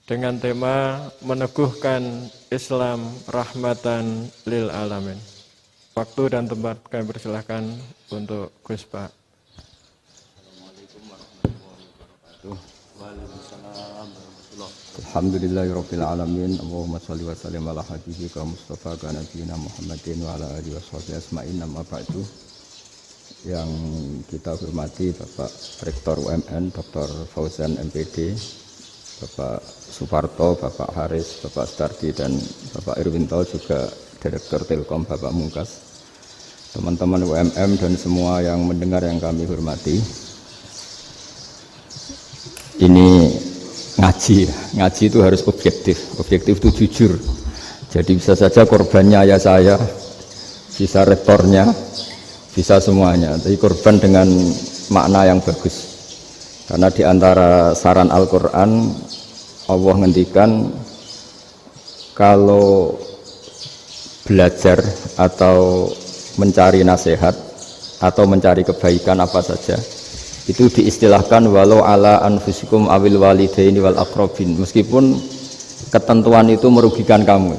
dengan tema meneguhkan Islam rahmatan lil alamin. Waktu dan tempat kami persilahkan untuk Gus Pak. Assalamualaikum warahmatullahi wabarakatuh. Waalaikumsalam warahmatullahi. Alhamdulillahirabbil alamin. Allahumma shalli wa sallim ala habibika Mustafa ka nabiyina Muhammadin wa ala alihi washabihi asma'in. Amma ba'du. Yang kita hormati Bapak Rektor UMN Dr. Fauzan MPD, Bapak Suparto, Bapak Haris, Bapak Stardi, dan Bapak Irwinto, juga Direktur Telkom Bapak Mungkas, teman-teman UMM dan semua yang mendengar yang kami hormati. Ini ngaji itu harus objektif itu jujur. Jadi bisa saja korbannya ayah saya, bisa rektornya, bisa semuanya, tapi korban dengan makna yang bagus. Karena di antara saran Al-Quran, Allah ngendikan kalau belajar atau mencari nasihat atau mencari kebaikan apa saja, itu diistilahkan walau ala anfusikum awil walidaini wal aqrabin, meskipun ketentuan itu merugikan kamu.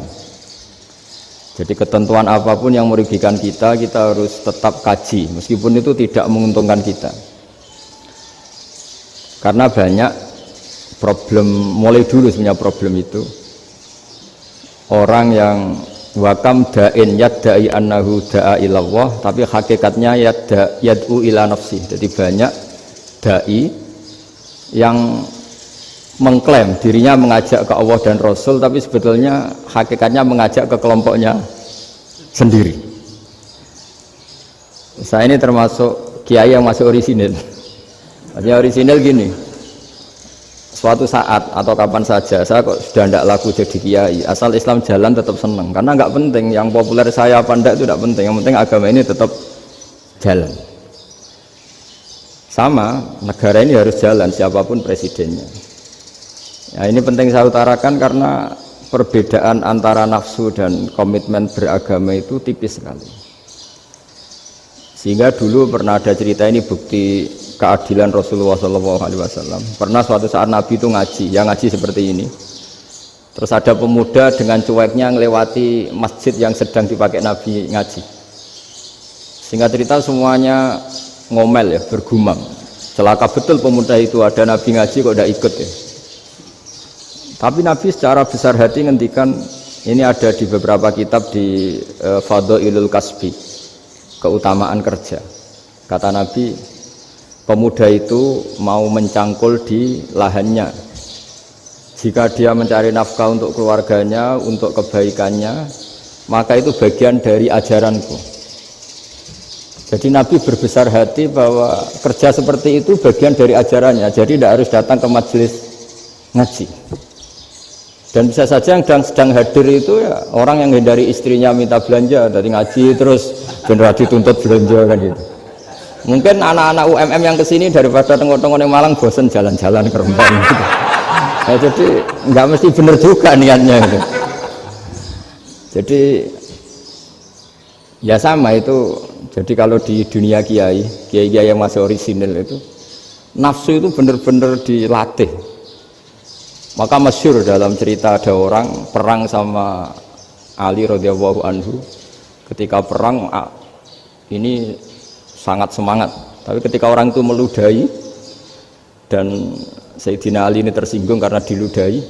Jadi ketentuan apapun yang merugikan kita harus tetap kaji, meskipun itu tidak menguntungkan kita. Karena banyak problem, mulai dulu sebenarnya problem itu. Orang yang wakam da'in yadda'i annahu da'a ilallah, tapi hakikatnya yad'u ila nafsi. Jadi banyak da'i yang mengklaim dirinya mengajak ke Allah dan Rasul, tapi sebetulnya hakikatnya mengajak ke kelompoknya sendiri. Saya ini termasuk kiai yang masih orisinil. Artinya orisinil gini, suatu saat atau kapan saja saya kok sudah tidak laku jadi kiai, asal Islam jalan tetap senang. Karena nggak penting yang populer saya apa enggak, itu tidak penting, yang penting agama ini tetap jalan. Sama, negara ini harus jalan siapapun presidennya. Ya, ini penting saya utarakan karena perbedaan antara nafsu dan komitmen beragama itu tipis sekali. Sehingga dulu pernah ada cerita, ini bukti keadilan Rasulullah SAW. Pernah suatu saat Nabi itu ngaji, yang ngaji seperti ini. Terus ada pemuda dengan cueknya ngelewati masjid yang sedang dipakai Nabi ngaji. Singkat cerita semuanya ngomel ya, bergumam. Celaka betul pemuda itu, ada Nabi ngaji kok tidak ikut ya. Tapi Nabi secara besar hati ngendikan, ini ada di beberapa kitab di Fadhailul Kasbi, keutamaan kerja. Kata Nabi, pemuda itu mau mencangkul di lahannya. Jika dia mencari nafkah untuk keluarganya, untuk kebaikannya, maka itu bagian dari ajaranku. Jadi Nabi berbesar hati bahwa kerja seperti itu bagian dari ajarannya. Jadi tidak harus datang ke majelis ngaji. Dan bisa saja yang sedang hadir itu ya orang yang hindari istrinya minta belanja, dari ngaji terus benar dituntut belanja kan gitu. Mungkin anak-anak UMM yang kesini daripada tengok-tengok yang Malang bosen jalan-jalan ke Rembang gitu. Ya, jadi nggak mesti benar juga niatnya gitu. Jadi ya sama itu. Jadi kalau di dunia kiai yang masih orisinil itu, nafsu itu benar-benar dilatih. Maka masyhur dalam cerita ada orang perang sama Ali radhiyallahu anhu. Ketika perang ini sangat semangat, tapi ketika orang itu meludahi dan Sayyidina Ali ini tersinggung karena diludahi,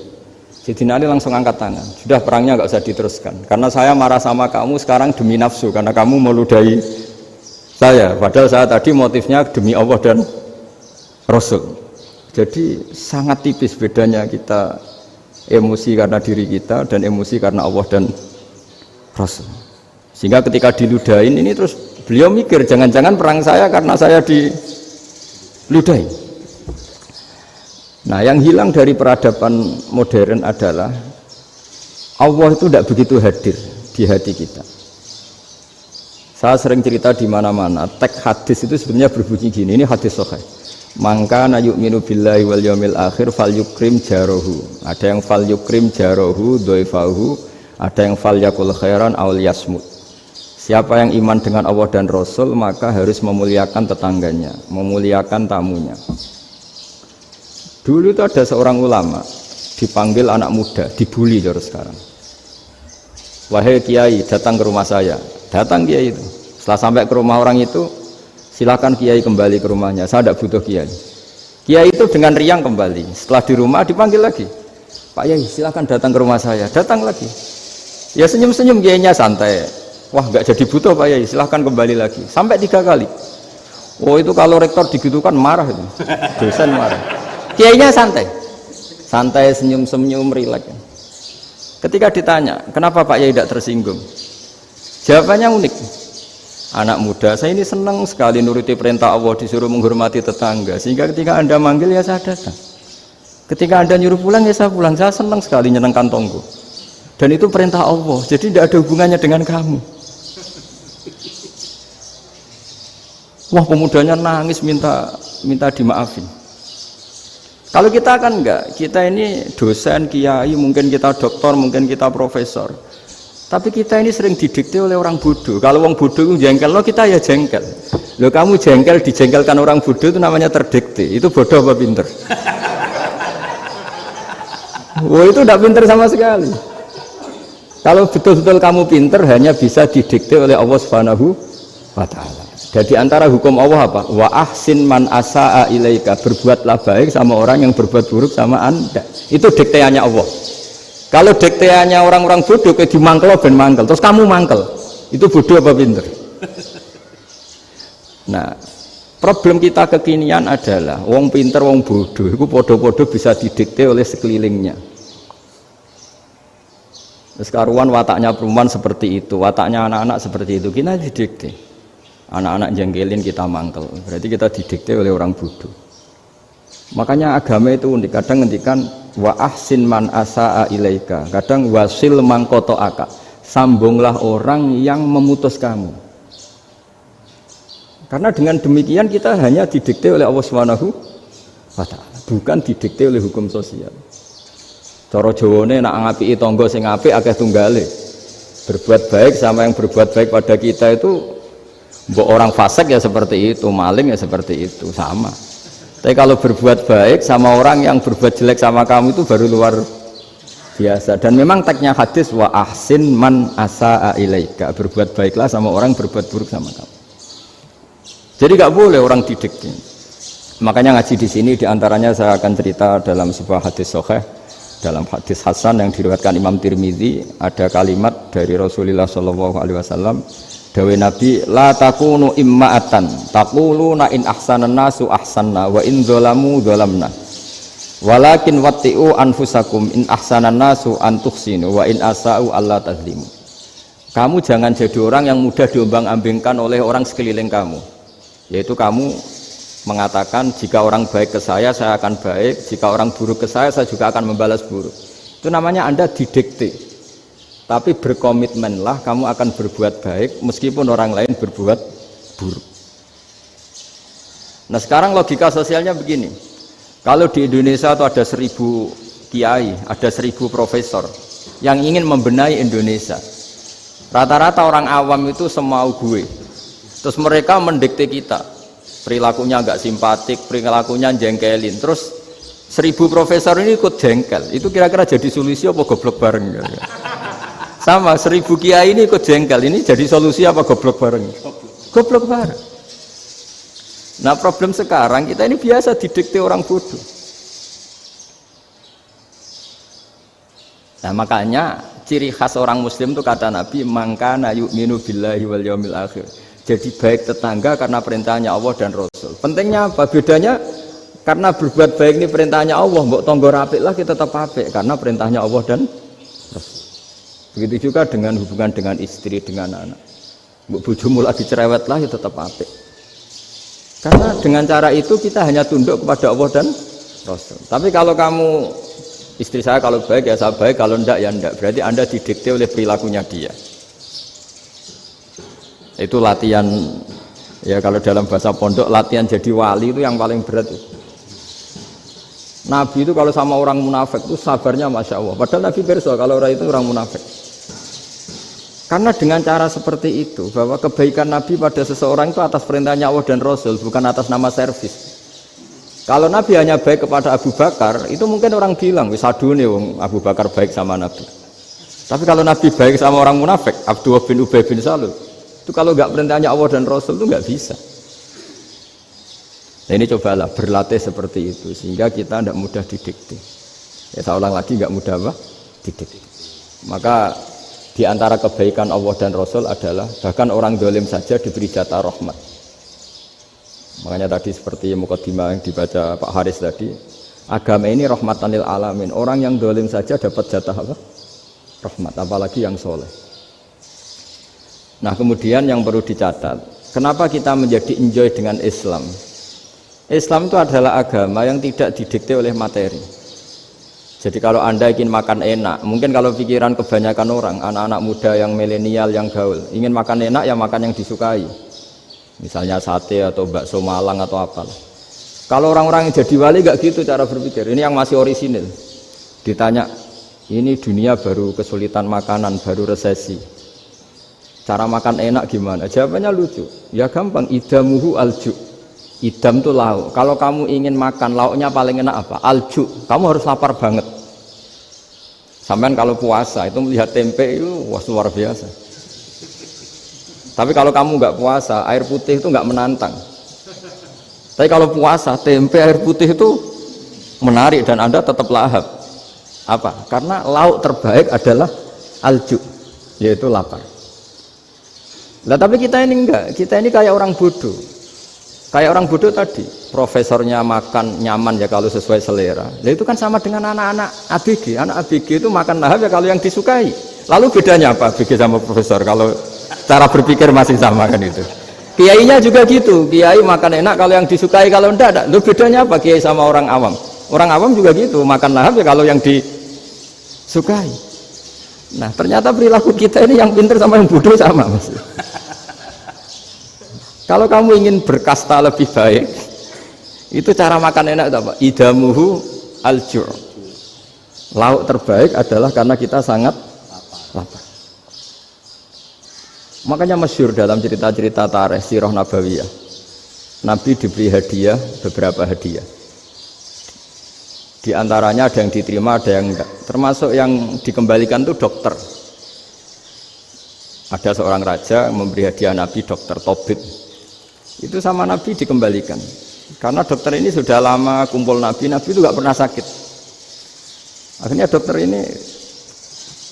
Sayyidina Ali langsung angkat tangan, sudah perangnya nggak usah diteruskan karena saya marah sama kamu sekarang demi nafsu, karena kamu meludahi saya, padahal saya tadi motifnya demi Allah dan Rasul. Jadi sangat tipis bedanya kita emosi karena diri kita dan emosi karena Allah dan Rasul. Sehingga ketika diludahin ini terus beliau mikir, jangan-jangan perang saya karena saya diludahi. Nah, yang hilang dari peradaban modern adalah Allah itu tidak begitu hadir di hati kita. Saya sering cerita di mana-mana, teks hadis itu sebenarnya berbunyi gini, ini hadis sahih. Mangka na yu'minu billahi wal yaumil akhir fal yukrim jarohu. Ada yang fal yukrim jarohu doifahu, ada yang fal yakul khairan aul yasmut. Siapa yang iman dengan Allah dan Rasul maka harus memuliakan tetangganya, memuliakan tamunya. Dulu itu ada seorang ulama dipanggil anak muda, dibully terus sekarang. Wahai kiai, datang ke rumah saya. Datang kiai itu. Setelah sampai ke rumah orang itu, silakan kiai kembali ke rumahnya. Saya tidak butuh kiai. Kiai itu dengan riang kembali. Setelah di rumah dipanggil lagi. Pak Yai, silakan datang ke rumah saya. Datang lagi. Ya senyum-senyum kiainya santai. Wah, nggak jadi butuh Pak Yai. Silakan kembali lagi. Sampai 3 kali. Oh itu kalau rektor digitukan marah itu. Dosen marah. Kiainya santai. Santai, senyum-senyum, rileks. Ketika ditanya, kenapa Pak Yai tidak tersinggung? Jawabannya unik. Anak muda, saya ini senang sekali nuruti perintah Allah, disuruh menghormati tetangga. Sehingga ketika Anda manggil, ya saya datang. Ketika Anda nyuruh pulang, ya saya pulang. Saya senang sekali nyenangkan tonggo. Dan itu perintah Allah, jadi tidak ada hubungannya dengan kamu. Wah, pemudanya nangis minta dimaafin. Kalau kita kan enggak, kita ini dosen, kiai, mungkin kita doktor, mungkin kita profesor. Tapi kita ini sering didikte oleh orang bodoh. Kalau orang bodoh itu jengkel, lo kita ya jengkel. Lo kamu jengkel, dijengkelkan orang bodoh itu namanya terdikte. Itu bodoh apa pinter? Wah itu tidak pinter sama sekali. Kalau betul-betul kamu pinter, hanya bisa didikte oleh Allah Subhanahu wa Ta'ala. Jadi antara hukum Allah apa? Wa ahsin man asa'a ilaika, berbuatlah baik sama orang yang berbuat buruk sama Anda. Itu dikteannya Allah. Kalau dikteannya orang-orang bodoh kayak dimangkel ben mangkel, terus kamu mangkel. Itu bodoh apa pinter? Nah, problem kita kekinian adalah wong pinter wong bodoh itu podo-podo bisa didikte oleh sekelilingnya. Terus karuan wataknya perempuan seperti itu, wataknya anak-anak seperti itu, kita didikte. Anak-anak jengkelin kita mangkel, berarti kita didikte oleh orang bodoh. Makanya agama itu unik, kadang ngendikan wa ahsin man asa'a ilaika, kadang wasil man qata'aka, sambunglah orang yang memutus kamu. Karena dengan demikian kita hanya didikte oleh Allah Subhanahu wa Ta'ala, bukan didikte oleh hukum sosial. Cara Jawane nak ngapiki tangga sing apik akeh tunggale. Berbuat baik sama yang berbuat baik pada kita itu, mbok orang fasik ya seperti itu, maling ya seperti itu, sama. Tapi kalau berbuat baik sama orang yang berbuat jelek sama kamu itu baru luar biasa. Dan memang tagnya hadis wa ahsin man asa'a ilaika, berbuat baiklah sama orang yang berbuat buruk sama kamu. Jadi nggak boleh orang didikte. Makanya ngaji di sini diantaranya saya akan cerita dalam sebuah hadis sahih, dalam hadis hasan yang diriwayatkan Imam Tirmidzi, ada kalimat dari Rasulullah SAW. Dawe Nabi, la takunu imma'atan taquluna in ahsanan nasu ahsanna wa in dzalamu dzalamna walakin watti'u anfusakum in ahsanan nasu an tuhsinu wa in asa'u alla tazlimu. Kamu jangan jadi orang yang mudah diombang-ambingkan oleh orang sekeliling kamu, yaitu kamu mengatakan jika orang baik ke saya akan baik, jika orang buruk ke saya juga akan membalas buruk. Itu namanya Anda didikte. Tapi berkomitmenlah kamu akan berbuat baik meskipun orang lain berbuat buruk. Nah sekarang logika sosialnya begini, kalau di Indonesia itu ada 1000 kiai, ada 1000 profesor yang ingin membenahi Indonesia, rata-rata orang awam itu semau gue, terus mereka mendikte kita, perilakunya nggak simpatik, perilakunya jengkelin, terus 1000 profesor ini ikut jengkel, itu kira-kira jadi solusi apa goblok bareng? Sama 1000 kiai ini ikut jengkel, ini jadi solusi apa goblok bareng? Goblok bareng. Nah problem sekarang kita ini biasa didikte orang bodoh. Nah makanya ciri khas orang muslim itu kata Nabi, mangkana yu'minu billahi wal yaumil akhir. Jadi baik tetangga karena perintahnya Allah dan Rasul. Pentingnya apa? Bedanya karena berbuat baik ini perintahnya Allah, mbok tonggo apik lah kita tetap apik karena perintahnya Allah dan Rasul. Begitu juga dengan hubungan dengan istri, dengan anak. Bojomu lagi cerewet lah ya tetap apik. Karena dengan cara itu kita hanya tunduk kepada Allah dan Rasul. Tapi kalau kamu, istri saya kalau baik ya saya baik, kalau enggak ya enggak. Berarti Anda didikte oleh perilakunya dia. Itu latihan, ya kalau dalam bahasa pondok, latihan jadi wali itu yang paling berat. Nabi itu kalau sama orang munafik itu sabarnya Masya Allah. Padahal Nabi berso kalau orang itu orang munafik. Karena dengan cara seperti itu, bahwa kebaikan Nabi pada seseorang itu atas perintahnya Allah dan Rasul, bukan atas nama servis. Kalau Nabi hanya baik kepada Abu Bakar, itu mungkin orang bilang, wis adune wong Abu Bakar baik sama Nabi. Tapi kalau Nabi baik sama orang munafik, Abdullah bin Ubay bin Salul, itu kalau nggak perintahnya Allah dan Rasul itu nggak bisa. Nah ini cobalah berlatih seperti itu, sehingga kita tidak mudah didikte. Ya saya ulang lagi, nggak mudah apa? Didikte. Maka di antara kebaikan Allah dan Rasul adalah bahkan orang dolim saja diberi jatah rahmat. Makanya tadi seperti mukadimah yang dibaca Pak Haris tadi, agama ini rahmatan lil alamin. Orang yang dolim saja dapat jatah apa? Rahmat, apalagi yang soleh. Nah kemudian yang perlu dicatat, kenapa kita menjadi enjoy dengan Islam? Islam itu adalah agama yang tidak didikte oleh materi. Jadi kalau Anda ingin makan enak, mungkin kalau pikiran kebanyakan orang, anak-anak muda yang milenial, yang gaul, ingin makan enak ya makan yang disukai. Misalnya sate atau bakso Malang atau apalah. Kalau orang-orang yang jadi wali gak gitu cara berpikir. Ini yang masih orisinil. Ditanya, ini dunia baru kesulitan makanan, baru resesi. Cara makan enak gimana? Jawabannya lucu. Ya gampang, idamuhu alju. Idam itu lauk. Kalau kamu ingin makan lauknya paling enak apa? Alju. Kamu harus lapar banget. Sampai kalau puasa itu melihat tempe itu wah luar biasa. Tapi kalau kamu nggak puasa, air putih itu nggak menantang. Tapi kalau puasa, tempe air putih itu menarik dan Anda tetap lahap. Apa? Karena lauk terbaik adalah alju, yaitu lapar. Nah tapi kita ini enggak, kita ini kayak orang bodoh. Kayak orang bodoh tadi, profesornya makan nyaman ya kalau sesuai selera. Nah itu kan sama dengan anak-anak ABG. Anak ABG itu makan lahap ya kalau yang disukai. Lalu bedanya apa ABG sama profesor? Kalau cara berpikir masih sama kan itu. Kiainya juga gitu, kiai makan enak kalau yang disukai, kalau enggak. Lalu bedanya apa kiai sama orang awam? Orang awam juga gitu, makan lahap ya kalau yang disukai. Nah ternyata perilaku kita ini yang pintar sama yang bodoh sama mas. Kalau kamu ingin berkasta lebih baik, itu cara makan enak itu apa? Idamuhu aljur. Lauk terbaik adalah karena kita sangat lapar. Makanya masyhur dalam cerita-cerita tarikh sirah nabawiyah, Nabi diberi hadiah, beberapa hadiah. Di antaranya ada yang diterima, ada yang enggak. Termasuk yang dikembalikan itu dokter. Ada seorang raja memberi hadiah Nabi dokter Tobit. Itu sama Nabi dikembalikan. Karena dokter ini sudah lama kumpul Nabi itu nggak pernah sakit. Akhirnya dokter ini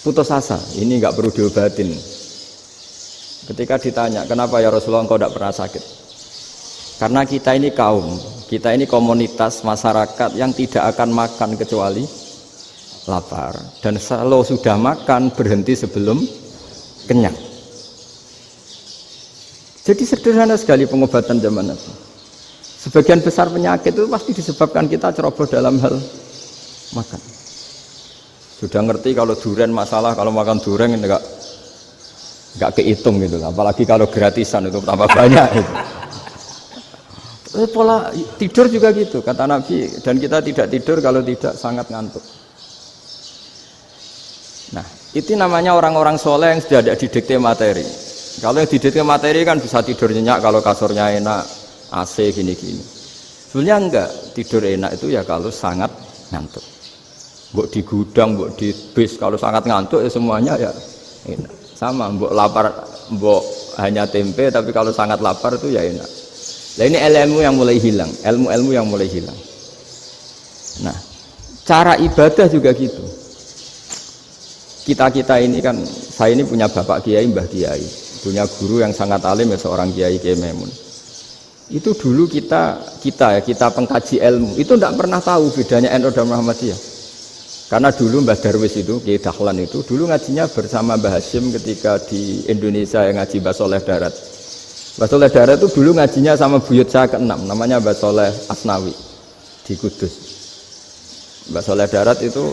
putus asa, ini nggak perlu diobatin. Ketika ditanya, kenapa ya Rasulullah engkau tidak pernah sakit? Karena kita ini kaum, kita ini komunitas masyarakat yang tidak akan makan kecuali lapar. Dan kalau sudah makan, berhenti sebelum kenyang. Jadi sederhana sekali pengobatan zaman itu. Sebagian besar penyakit itu pasti disebabkan kita ceroboh dalam hal makan. Sudah ngerti kalau durian masalah, kalau makan durian enggak kehitung gitu, apalagi kalau gratisan itu tambah banyak itu. Pola tidur juga gitu, kata Nabi, dan kita tidak tidur kalau tidak sangat ngantuk. Nah, itu namanya orang-orang soleh yang sudah tidak didikte materi. Kalau yang didikte materi kan bisa tidur nyenyak kalau kasurnya enak, AC gini-gini. Sebenarnya enggak, tidur enak itu ya kalau sangat ngantuk. Mbok di gudang, mbok di bis, kalau sangat ngantuk ya semuanya ya enak. Sama, mbok lapar, mbok hanya tempe, tapi kalau sangat lapar itu ya enak. Nah ini ilmu yang mulai hilang, ilmu-ilmu yang mulai hilang. Nah, cara ibadah juga gitu. Kita ini kan, saya ini punya bapak kiai, mbah kiai, punya guru yang sangat alim ya seorang kiai Kiai Maimun. Itu dulu kita pengkaji ilmu, itu tidak pernah tahu bedanya NU dan Muhammadiyah. Karena dulu Mbah Darwis itu, Kiai Dahlan itu, dulu ngajinya bersama Mbah Hashim ketika di Indonesia yang ngaji Mbah Soleh Darat. Mbah Soleh Darat itu dulu ngajinya sama buyut saya ke-6, namanya Mbah Soleh Asnawi di Kudus. Mbah Soleh Darat itu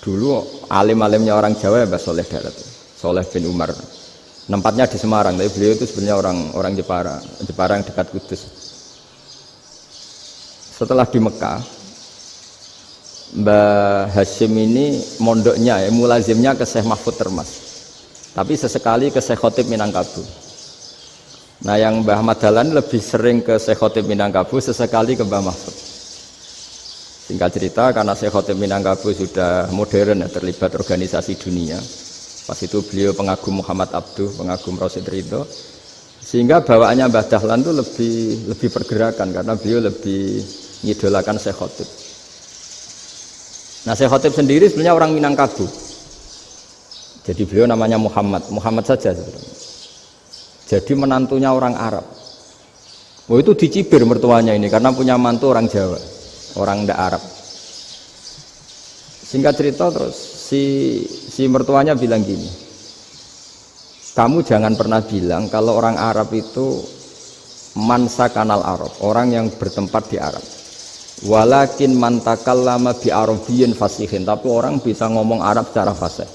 dulu alim-alimnya orang Jawa ya Mbah Soleh Darat, Soleh bin Umar. Tempatnya di Semarang, tapi beliau itu sebenarnya orang Jepara yang dekat Kudus. Setelah di Mekah, Mbah Hashim ini mondoknya ya, mulazimnya ke Syekh Mahfud Termas, tapi sesekali ke Syekh Khotib Minangkabau. Nah yang Mbah Ahmad Dahlan lebih sering ke Syekh Khotib Minangkabau, sesekali ke Mbah Mahfud. Singkat cerita, karena Syekh Khotib Minangkabau sudah modern ya, terlibat organisasi dunia. Pas itu beliau pengagum Muhammad Abduh, pengagum Rasid Ridho, sehingga bawaannya Mbah Dahlan itu lebih pergerakan karena beliau lebih ngidolakan Syekh Khotib. Nah Syekh Khotib sendiri sebenarnya orang Minangkabau. Jadi beliau namanya Muhammad saja sebenarnya. Jadi menantunya orang Arab. Oh itu dicibir mertuanya ini karena punya mantu orang Jawa, orang ndak Arab. Singkat cerita terus si mertuanya bilang gini, kamu jangan pernah bilang kalau orang Arab itu mansa kanal Arab, orang yang bertempat di Arab. Walakin man takallama bi arabiyyin fasihin, tapi orang bisa ngomong Arab secara fasih.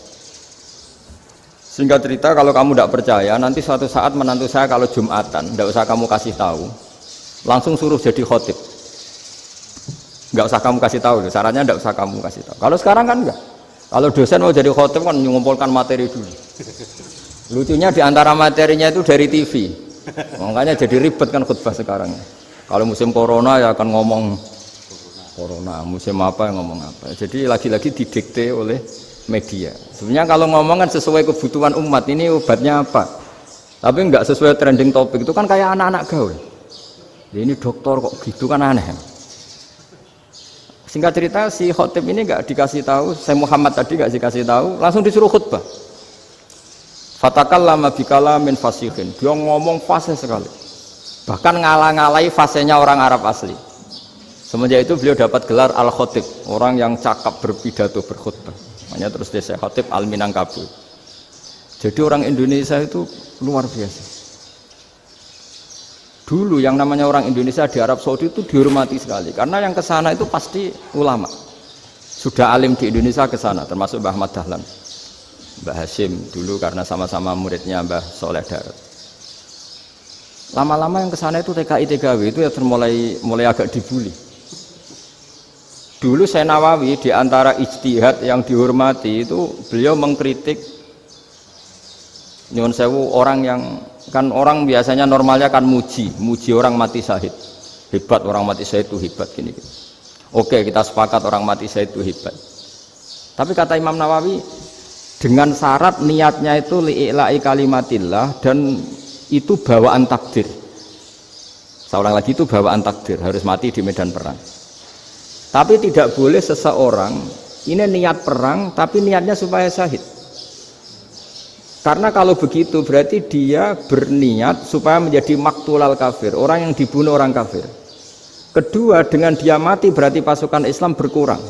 Singkat cerita, kalau kamu tidak percaya, nanti suatu saat menantu saya kalau Jumatan, tidak usah kamu kasih tahu, langsung suruh jadi khotib. Nggak usah kamu kasih tahu, sarannya tidak usah kamu kasih tahu. Kalau sekarang kan enggak. Kalau dosen mau jadi khotib kan mengumpulkan materi dulu. Lucunya di antara materinya itu dari TV, makanya jadi ribet kan khutbah sekarang. Kalau musim corona ya akan ngomong corona, musim apa yang ngomong apa. Jadi lagi-lagi didikte oleh media. Sebenarnya kalau ngomong kan sesuai kebutuhan umat, ini obatnya apa, tapi nggak sesuai trending topik, itu kan kayak anak-anak gaul. Ini dokter kok gitu kan aneh. Singkat cerita si khotib ini nggak dikasih tahu, saya Muhammad tadi nggak dikasih tahu, langsung disuruh khutbah. Fatakallama bikalamin fasihin, dia ngomong fasih sekali, bahkan ngalah-ngalahi fasihnya orang Arab asli. Semenjak itu beliau dapat gelar al-khotib, orang yang cakap berpidato berkhutbah. Makanya terus desa khotib al-Minangkabau. Jadi orang Indonesia itu luar biasa. Dulu yang namanya orang Indonesia di Arab Saudi itu dihormati sekali, karena yang kesana itu pasti ulama. Sudah alim di Indonesia kesana, termasuk Mbah Ahmad Dahlan, Mbah Hashim dulu karena sama-sama muridnya Mbah Soleh Darat. Lama-lama yang kesana itu TKI TKW itu ya mulai agak dibully. Dulu Syekh Nawawi di antara ijtihad yang dihormati itu beliau mengkritik nyuwun sewu orang yang kan orang biasanya normalnya kan muji orang mati syahid, hebat orang mati syahid itu hebat gini. Oke, kita sepakat orang mati syahid itu hebat. Tapi kata Imam Nawawi dengan syarat niatnya itu li'ila'i kalimatillah dan itu bawaan takdir. Seorang lagi itu bawaan takdir, harus mati di medan perang. Tapi tidak boleh seseorang ini niat perang tapi niatnya supaya syahid. Karena kalau begitu berarti dia berniat supaya menjadi maktulal kafir, orang yang dibunuh orang kafir. Kedua, dengan dia mati berarti pasukan Islam berkurang.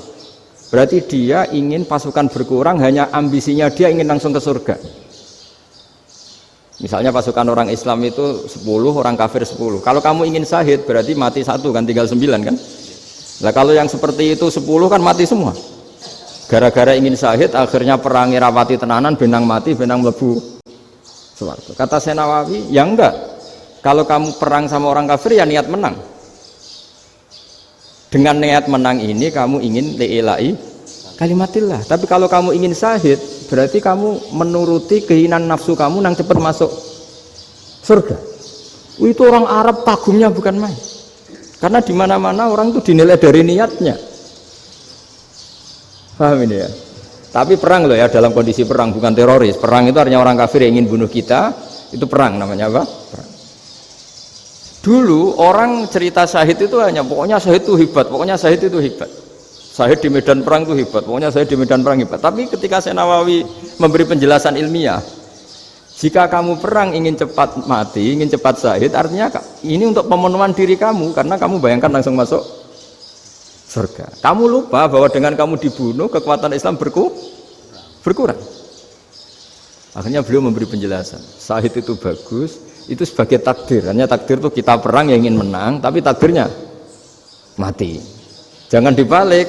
Berarti dia ingin pasukan berkurang, hanya ambisinya dia ingin langsung ke surga. Misalnya pasukan orang Islam itu 10, orang kafir 10. Kalau kamu ingin syahid berarti mati 1 kan, tinggal 9 kan. Nah kalau yang seperti itu 10 kan mati semua. Gara-gara ingin syahid akhirnya perangi rapati tenanan, benang mati, benang mlebu swarga. Kata Syekh Nawawi, ya enggak. Kalau kamu perang sama orang kafir ya niat menang. Dengan niat menang ini kamu ingin li'ila'i kalimatillah. Tapi kalau kamu ingin syahid berarti kamu menuruti keinginan nafsu kamu nang cepat masuk surga. Itu orang Arab kagumnya bukan main. Karena di mana-mana orang itu dinilai dari niatnya. Paham ini ya? Tapi perang loh ya, dalam kondisi perang, bukan teroris. Perang itu artinya orang kafir yang ingin bunuh kita, itu perang namanya apa? Perang. Dulu orang cerita syahid itu hanya pokoknya syahid itu hebat, pokoknya syahid itu hebat. Syahid di medan perang itu hebat, pokoknya syahid di medan perang hebat. Tapi ketika Syekh Nawawi memberi penjelasan ilmiah, jika kamu perang ingin cepat mati, ingin cepat syahid, artinya ini untuk pemenuhan diri kamu, karena kamu bayangkan langsung masuk surga. Kamu lupa bahwa dengan kamu dibunuh, kekuatan Islam berkurang. Akhirnya beliau memberi penjelasan, syahid itu bagus, itu sebagai takdir. Hanya takdir itu kita perang yang ingin menang, tapi takdirnya mati. Jangan dibalik,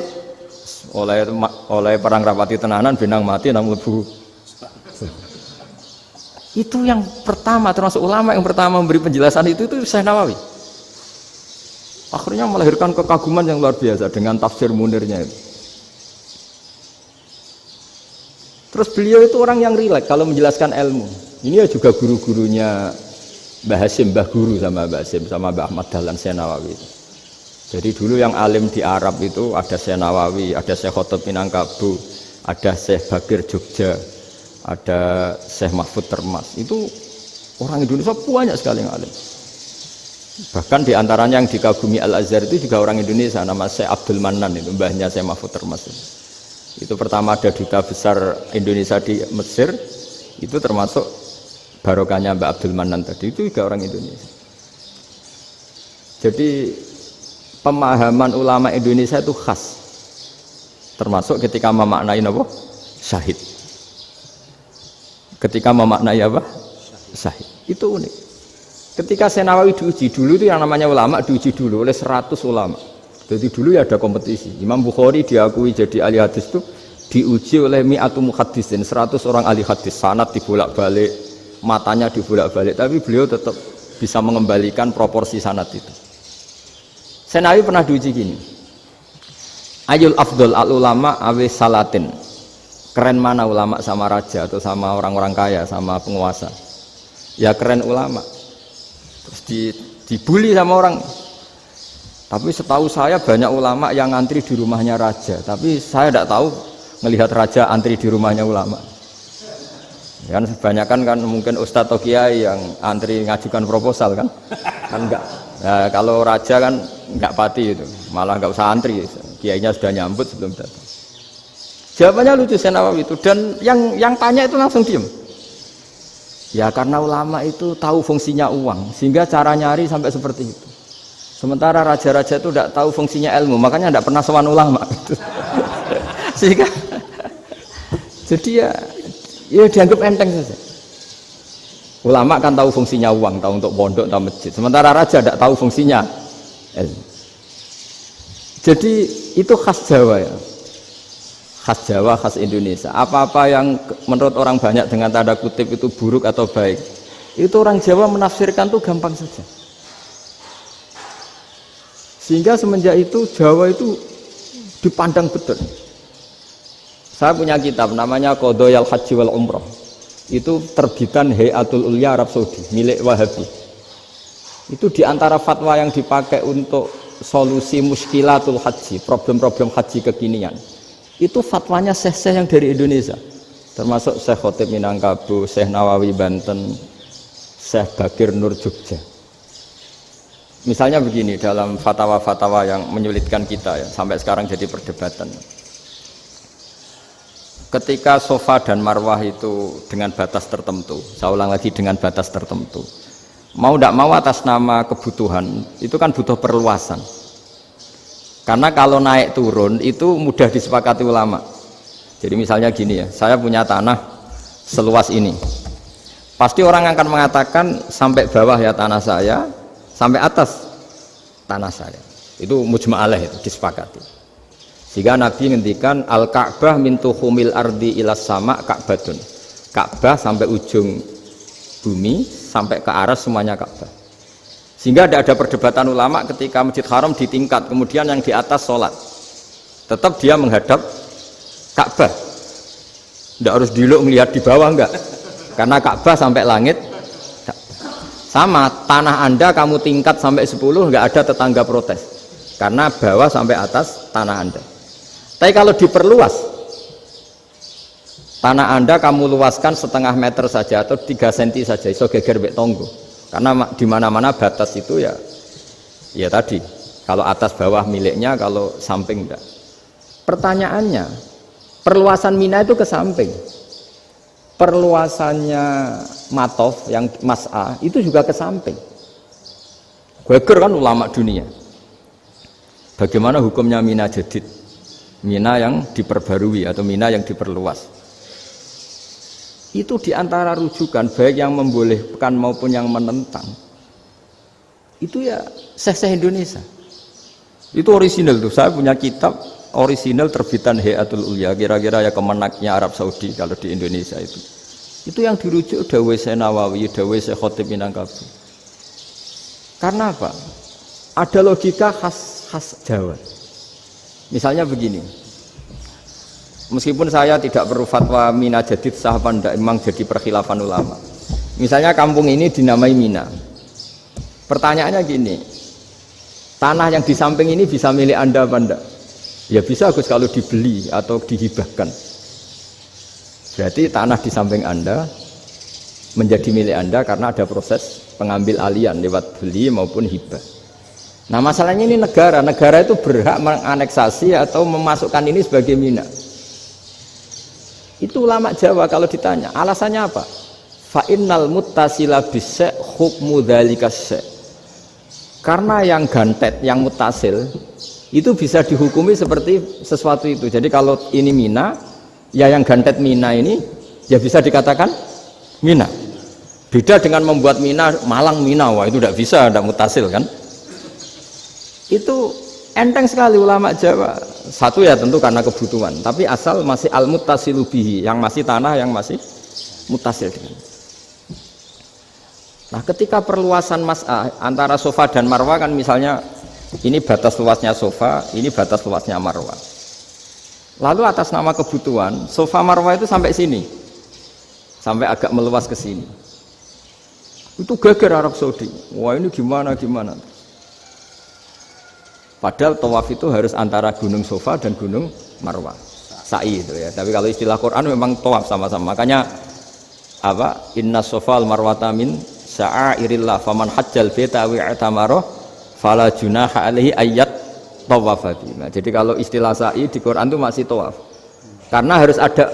oleh perang rapati tenanan, benang mati, nang lebu. Itu yang pertama, termasuk ulama yang pertama memberi penjelasan itu Syekh Nawawi. Akhirnya melahirkan kekaguman yang luar biasa dengan tafsir Munirnya itu. Terus beliau itu orang yang rileks kalau menjelaskan ilmu. Ini ya juga guru-gurunya Mbah Hasyim, Mbah Guru sama Mbah Hasyim sama Mbah Ahmad Dahlan Syekh Nawawi. Jadi dulu yang alim di Arab itu ada Syekh Nawawi, ada Syekh Khotib Minangkabau, ada Syekh Bakir Jogja, ada Syekh Mahfud Termas. Itu orang Indonesia banyak sekali yang alim. Bahkan di antaranya yang dikagumi Al-Azhar itu juga orang Indonesia, nama Syekh Abdul Manan, itu mbahnya Syekh Mahfud Termas. Itu pertama ada duta besar Indonesia di Mesir, itu termasuk barokahnya Mbak Abdul Manan tadi, itu juga orang Indonesia. Jadi pemahaman ulama Indonesia itu khas, termasuk ketika memaknai apa? Syahid. Ketika memaknai apa? Syahid. Itu unik. Ketika Syekh Nawawi diuji dulu itu yang namanya ulama diuji dulu oleh 100 ulama. Jadi dulu ya ada kompetisi. Imam Bukhari diakui jadi ahli hadis itu diuji oleh mi'atu muhaddisin, 100 orang ahli hadis, sanad dibolak-balik, matanya dibolak-balik, tapi beliau tetap bisa mengembalikan proporsi sanad itu. Syekh Nawawi pernah diuji gini. Ayul afdol al ulama awe salatin. Keren mana ulama sama raja atau sama orang-orang kaya, sama penguasa? Ya keren ulama. Terus dibully sama orang. Tapi setahu saya banyak ulama yang antri di rumahnya raja, tapi saya tidak tahu melihat raja antri di rumahnya ulama. Kan kebanyakan kan mungkin ustadz atau kiai yang antri ngajukan proposal kan enggak. Nah, kalau raja kan enggak pati itu, malah enggak usah antri, kiainya sudah nyambut sebelum datang. Jawabannya lucu Syekh Nawawi itu, dan yang tanya itu langsung diem. Ya karena ulama itu tahu fungsinya uang, sehingga cara nyari sampai seperti itu. Sementara raja-raja itu tidak tahu fungsinya ilmu, makanya tidak pernah sowan ulama. Gitu. Sehingga, jadi ya dianggap enteng saja. Ulama kan tahu fungsinya uang, tahu untuk pondok, tahu masjid. Sementara raja tidak tahu fungsinya ilmu. Jadi itu khas Jawa ya. Khas Jawa, khas Indonesia. Apa-apa yang menurut orang banyak dengan tanda kutip itu buruk atau baik, itu orang Jawa menafsirkan tuh gampang saja. Sehingga semenjak itu Jawa itu dipandang betul. Saya punya kitab namanya Qadhayal Haji wal Umrah. Itu terbitan Hayatul Ulya Arab Saudi, milik Wahabi. Itu diantara fatwa yang dipakai untuk solusi muskilatul haji, problem-problem haji kekinian. Itu fatwanya syekh-syekh yang dari Indonesia, termasuk Syekh Khotib Minangkabau, Syekh Nawawi Banten, Syekh Bakir Nur Jogja. Misalnya begini, dalam fatwa-fatwa yang menyulitkan kita ya, sampai sekarang jadi perdebatan. Ketika Safa dan Marwah itu dengan batas tertentu, saya ulang lagi dengan batas tertentu, mau tidak mau atas nama kebutuhan, itu kan butuh perluasan. Karena kalau naik turun itu mudah disepakati ulama. Jadi misalnya gini ya, saya punya tanah seluas ini. Pasti orang akan mengatakan sampai bawah ya tanah saya, sampai atas tanah saya. Itu mujma' alaih, itu disepakati. Sehingga Nabi ngendikan al-Ka'bah min tuhumil ardi ilas sama Ka'batun. Ka'bah sampai ujung bumi, sampai ke aras semuanya Ka'bah. Sehingga tidak ada perdebatan ulama ketika Masjid Haram ditingkat, kemudian yang di atas sholat tetap dia menghadap Ka'bah, tidak harus diluk melihat di bawah, enggak, karena Ka'bah sampai langit. Sama tanah Anda kamu tingkat sampai 10, enggak ada tetangga protes karena bawah sampai atas tanah Anda. Tapi kalau diperluas, tanah Anda kamu luaskan setengah meter saja atau 3 cm saja, iso geger mbek tonggo. Karena di mana-mana batas itu ya tadi, kalau atas bawah miliknya, kalau samping enggak. Pertanyaannya, perluasan Mina itu ke samping, perluasannya Matof yang Mas'a itu juga ke samping. Geger kan ulama dunia. Bagaimana hukumnya Mina Jadid, Mina yang diperbarui atau Mina yang diperluas? Itu diantara rujukan baik yang membolehkan maupun yang menentang. Itu ya syekh-syekh Indonesia. Itu orisinal tuh. Saya punya kitab orisinal terbitan Hayatul Ulya, kira-kira ya kemenaknya Arab Saudi kalau di Indonesia itu. Itu yang dirujuk dawuh Syekh Nawawi, dawuh Syekh Khotib Minangkabau. Karena apa? Ada logika khas Jawa. Misalnya begini. Meskipun saya tidak perlu fatwa Mina Jadid sah apa tidak, memang jadi perkhilafan ulama. Misalnya kampung ini dinamai Mina, Pertanyaannya gini, tanah yang di samping ini bisa milik Anda apa enggak? Ya bisa Gus kalau dibeli atau dihibahkan. Berarti tanah di samping Anda menjadi milik Anda karena ada proses pengambil alian lewat beli maupun hibah. Nah masalahnya ini negara itu berhak menganeksasi atau memasukkan ini sebagai minak. Itu ulama Jawa kalau ditanya, alasannya apa? Fa innal muttasila bis-sy' hukmu dzalika sy'. Karena yang gantet, yang mutasil itu bisa dihukumi seperti sesuatu itu. Jadi kalau ini mina, ya yang gantet mina ini ya bisa dikatakan mina. Beda dengan membuat mina malang mina, wah itu tidak bisa, tidak mutasil kan? Itu enteng sekali ulama Jawa. Satu ya tentu karena kebutuhan, tapi asal masih al-muttasilu bihi, yang masih tanah yang masih mutasil dengan. Nah, ketika perluasan mas'ah antara sofa dan marwah kan misalnya ini batas luasnya sofa, ini batas luasnya marwah. Lalu atas nama kebutuhan, sofa marwah itu sampai sini. Sampai agak meluas ke sini. Itu geger Arab Saudi. Wah, ini gimana? Padahal tawaf itu harus antara gunung sofa dan gunung marwah. Sa'i itu ya. Tapi kalau istilah Quran memang tawaf sama-sama. Makanya apa? Inna sofa al-marwata min sa'airillah faman hajjal baita wa i'tamara fala junaha alaihi ayyat tawafa. Nah, jadi kalau istilah sa'i di Quran itu masih tawaf. Karena harus ada,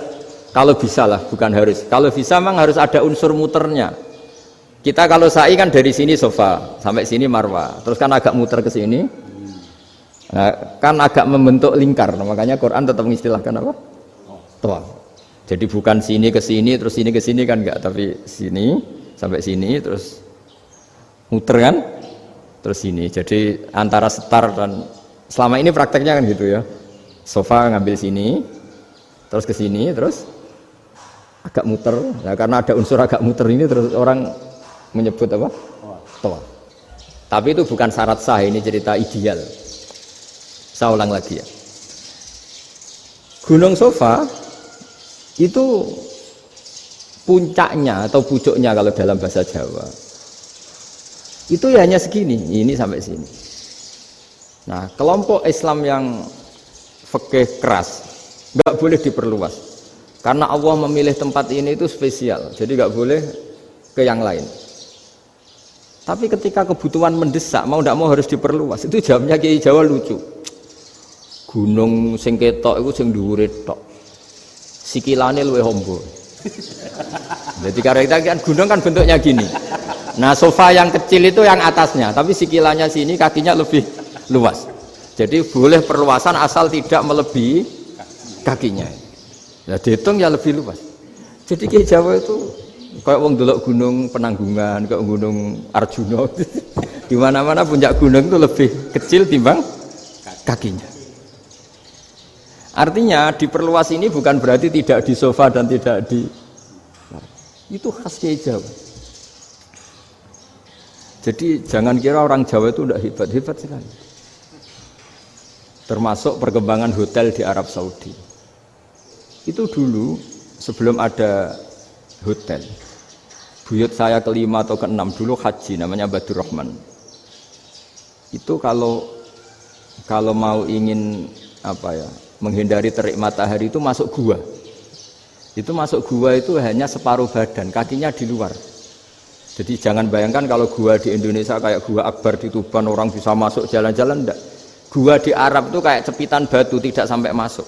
kalau bisa lah, bukan harus. Kalau bisa memang harus ada unsur muternya. Kita kalau sa'i kan dari sini sofa sampai sini marwah, terus kan agak muter ke sini, nah, kan agak membentuk lingkar. Nah, makanya Quran tetap mengistilahkan apa? Tawaf. Jadi bukan sini ke sini terus sini ke sini kan enggak, tapi sini sampai sini terus muter kan, terus sini. Jadi antara setar dan selama ini prakteknya kan gitu ya. Sofa ngambil sini, terus ke sini, terus agak muter. Nah, karena ada unsur agak muter ini terus orang menyebut apa? Tawaf. Tapi itu bukan syarat sah, ini cerita ideal. Saya ulang lagi ya. Gunung Sofa itu puncaknya atau pucuknya kalau dalam bahasa Jawa itu ya hanya segini, ini sampai sini. Nah, kelompok Islam yang fikih keras nggak boleh diperluas karena Allah memilih tempat ini itu spesial, jadi nggak boleh ke yang lain. Tapi ketika kebutuhan mendesak, mau tidak mau harus diperluas. Itu jawabnya Kiai Jawa lucu. Gunung sing ketok itu sing dhuwure tok. Sikilane luwih hombo. Jadi karena kita kan gunung kan bentuknya gini. Nah, sofa yang kecil itu yang atasnya, tapi sikilannya sini kakinya lebih luas. Jadi boleh perluasan asal tidak melebihi kakinya. Ya dihitung ya lebih luas. Jadi Kiai Jawa itu kayak wong delok gunung Penanggungan, kayak gunung Arjuna. Di mana-mana puncak gunung itu lebih kecil timbang kakinya. Artinya diperluas ini bukan berarti tidak di sofa dan tidak di. Itu khas Kiai Jawa. Jadi jangan kira orang Jawa itu tidak hebat sekali. Termasuk perkembangan hotel di Arab Saudi. Itu dulu sebelum ada hotel. Buyut saya kelima atau keenam dulu haji, namanya Badur Rahman. Itu kalau mau ingin apa ya, menghindari terik matahari itu masuk gua. Itu masuk gua itu hanya separuh badan, kakinya di luar. Jadi jangan bayangkan kalau gua di Indonesia kayak gua Akbar di Tuban orang bisa masuk jalan-jalan, enggak. Gua di Arab itu kayak cepitan batu, tidak sampai masuk.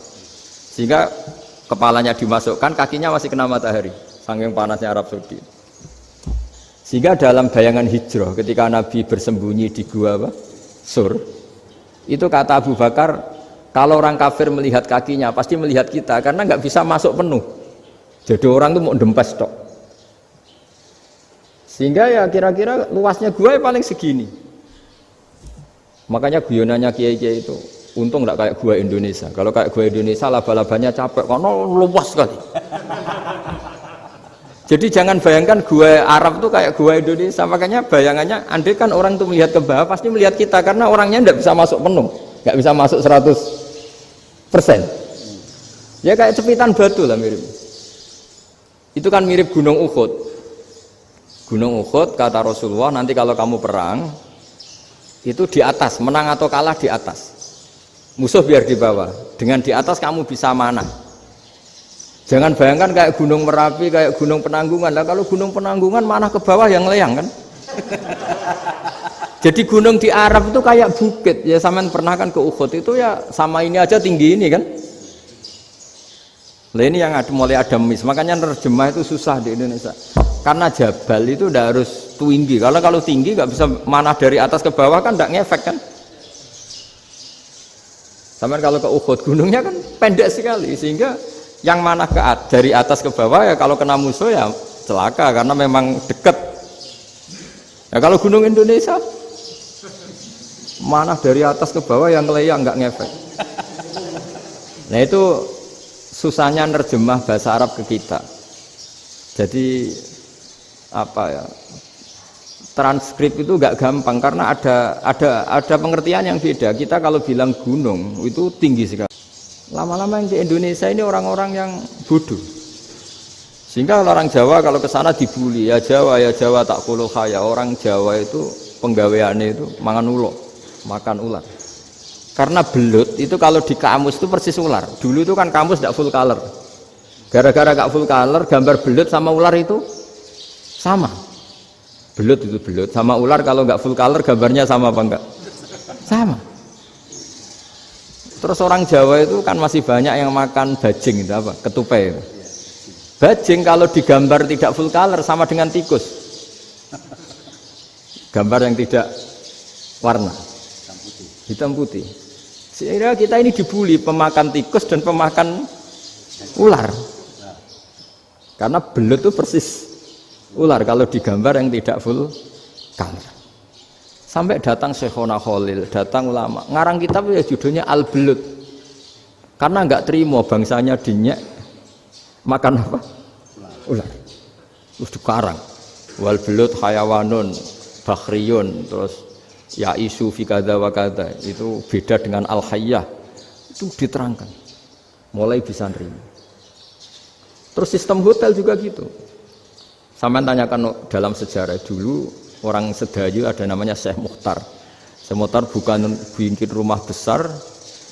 Sehingga kepalanya dimasukkan, kakinya masih kena matahari. Saking panasnya Arab Saudi. Sehingga dalam bayangan hijrah ketika Nabi bersembunyi di gua Sur, itu kata Abu Bakar, kalau orang kafir melihat kakinya pasti melihat kita karena nggak bisa masuk penuh. Jadi orang itu mau dempes tok. Sehingga ya kira-kira luasnya gua paling segini. Makanya guyonannya kiai-kiai itu untung nggak kayak gua Indonesia. Kalau kayak gua Indonesia laba-labanya capek karena luas sekali. Jadi jangan bayangkan gua Arab tuh kayak gua Indonesia. Makanya bayangannya andai kan orang tuh melihat ke bawah pasti melihat kita karena orangnya nggak bisa masuk penuh, nggak bisa masuk 100%. Ya kayak cepitan batu lah mirip. Itu kan mirip Gunung Uhud. Gunung Uhud kata Rasulullah, nanti kalau kamu perang itu di atas, menang atau kalah di atas. Musuh biar di bawah. Dengan di atas kamu bisa manah. Jangan bayangkan kayak Gunung Merapi, kayak Gunung Penanggungan. Lah kalau Gunung Penanggungan manah ke bawah yang leyang kan. Jadi gunung di Arab itu kayak bukit. Ya sampean pernah kan ke Uhud itu ya sama ini aja tinggi ini kan. Lah ini yang mulai ada mis, makanya nerjemah itu susah di Indonesia. Karena jabal itu udah harus tinggi. Kalau tinggi nggak bisa manah dari atas ke bawah kan nggak ngefek kan. Sama kalau ke Uhud gunungnya kan pendek sekali sehingga yang manah dari atas ke bawah ya kalau kena musuh ya celaka karena memang dekat. Ya kalau gunung Indonesia manah dari atas ke bawah yang leyang nggak ngefek. Nah itu susahnya nerjemah bahasa Arab ke kita. Jadi apa ya, transkrip itu nggak gampang karena ada pengertian yang beda. Kita kalau bilang gunung itu tinggi sekali. Lama-lama yang di Indonesia ini orang-orang yang bodoh. Sehingga orang Jawa kalau ke sana dibully, ya Jawa tak kuluh khaya. Orang Jawa itu penggaweannya itu makan ular. Karena belut itu kalau di kamus itu persis ular. Dulu itu kan kamus tidak full color. Gara-gara gak full color, gambar belut sama ular itu sama. Belut itu belut sama ular kalau nggak full color gambarnya sama apa enggak? Sama. Terus orang Jawa itu kan masih banyak yang makan bajing itu apa? Ketupai itu. Bajing kalau digambar tidak full color sama dengan tikus. Gambar yang tidak warna. Hitam putih. Sehingga kita ini dibully pemakan tikus dan pemakan ular. Karena belut itu persis ular kalau digambar yang tidak full color. Sampai datang Syekhona Khalil, datang ulama. Ngarang kitab ya judulnya Al-Belut. Karena enggak terima bangsanya dinyek makan apa? Ular. Terus dikarang. Wal belut hayawanun bakhriyun, terus ya isu fi kadza wa kadza. Itu beda dengan al-hayyah. Itu diterangkan. Mulai bisa nerima. Terus sistem hotel juga gitu. Sampai tanyakan dalam sejarah dulu orang Sedayu ada namanya Syekh Mukhtar. Syekh Mukhtar bukan bikin rumah besar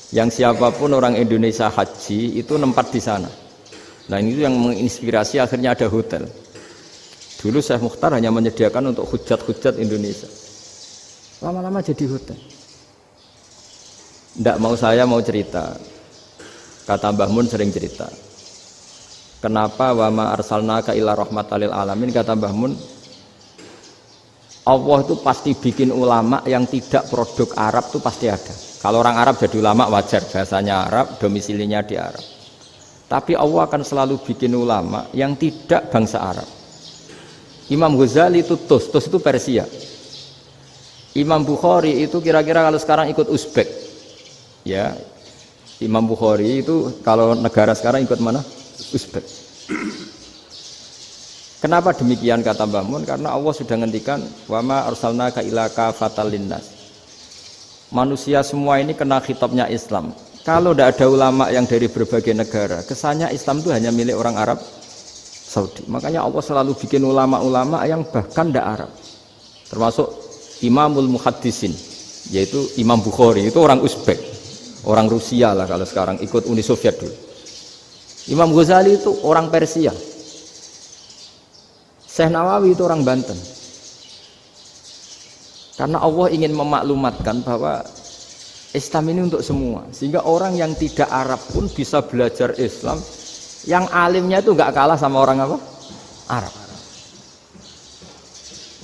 yang siapapun orang Indonesia haji itu nempat di sana. Nah ini yang menginspirasi akhirnya ada hotel. Dulu Syekh Mukhtar hanya menyediakan untuk hujat-hujat Indonesia. Lama-lama jadi hotel. Nggak mau saya mau cerita. Kata Mbah Mun sering cerita. Kenapa wa ma arsalnaka illa rahmatan lil alamin, kata Mbah Mun, Allah itu pasti bikin ulama yang tidak produk Arab itu pasti ada. Kalau orang Arab jadi ulama wajar, bahasanya Arab, domisilinya di Arab. Tapi Allah akan selalu bikin ulama yang tidak bangsa Arab. Imam Ghazali itu Tus itu Persia. Imam Bukhari itu kira-kira kalau sekarang ikut Uzbek. Ya, Imam Bukhari itu kalau negara sekarang ikut mana? Uzbek. Kenapa demikian kata Mbah Mun? Karena Allah sudah ngendikan wa ma arsalnaka illa kafatal linnas. Manusia semua ini kena khitabnya Islam. Kalau tidak ada ulama yang dari berbagai negara, kesannya Islam itu hanya milik orang Arab Saudi. Makanya Allah selalu bikin ulama-ulama yang bahkan tidak Arab. Termasuk Imamul Muhaddisin, yaitu Imam Bukhari, itu orang Uzbek, orang Rusia lah kalau sekarang, ikut Uni Soviet dulu. Imam Ghazali itu orang Persia. Syekh Nawawi itu orang Banten. Karena Allah ingin memaklumatkan bahwa Islam ini untuk semua, sehingga orang yang tidak Arab pun bisa belajar Islam. Yang alimnya itu nggak kalah sama orang apa? Arab.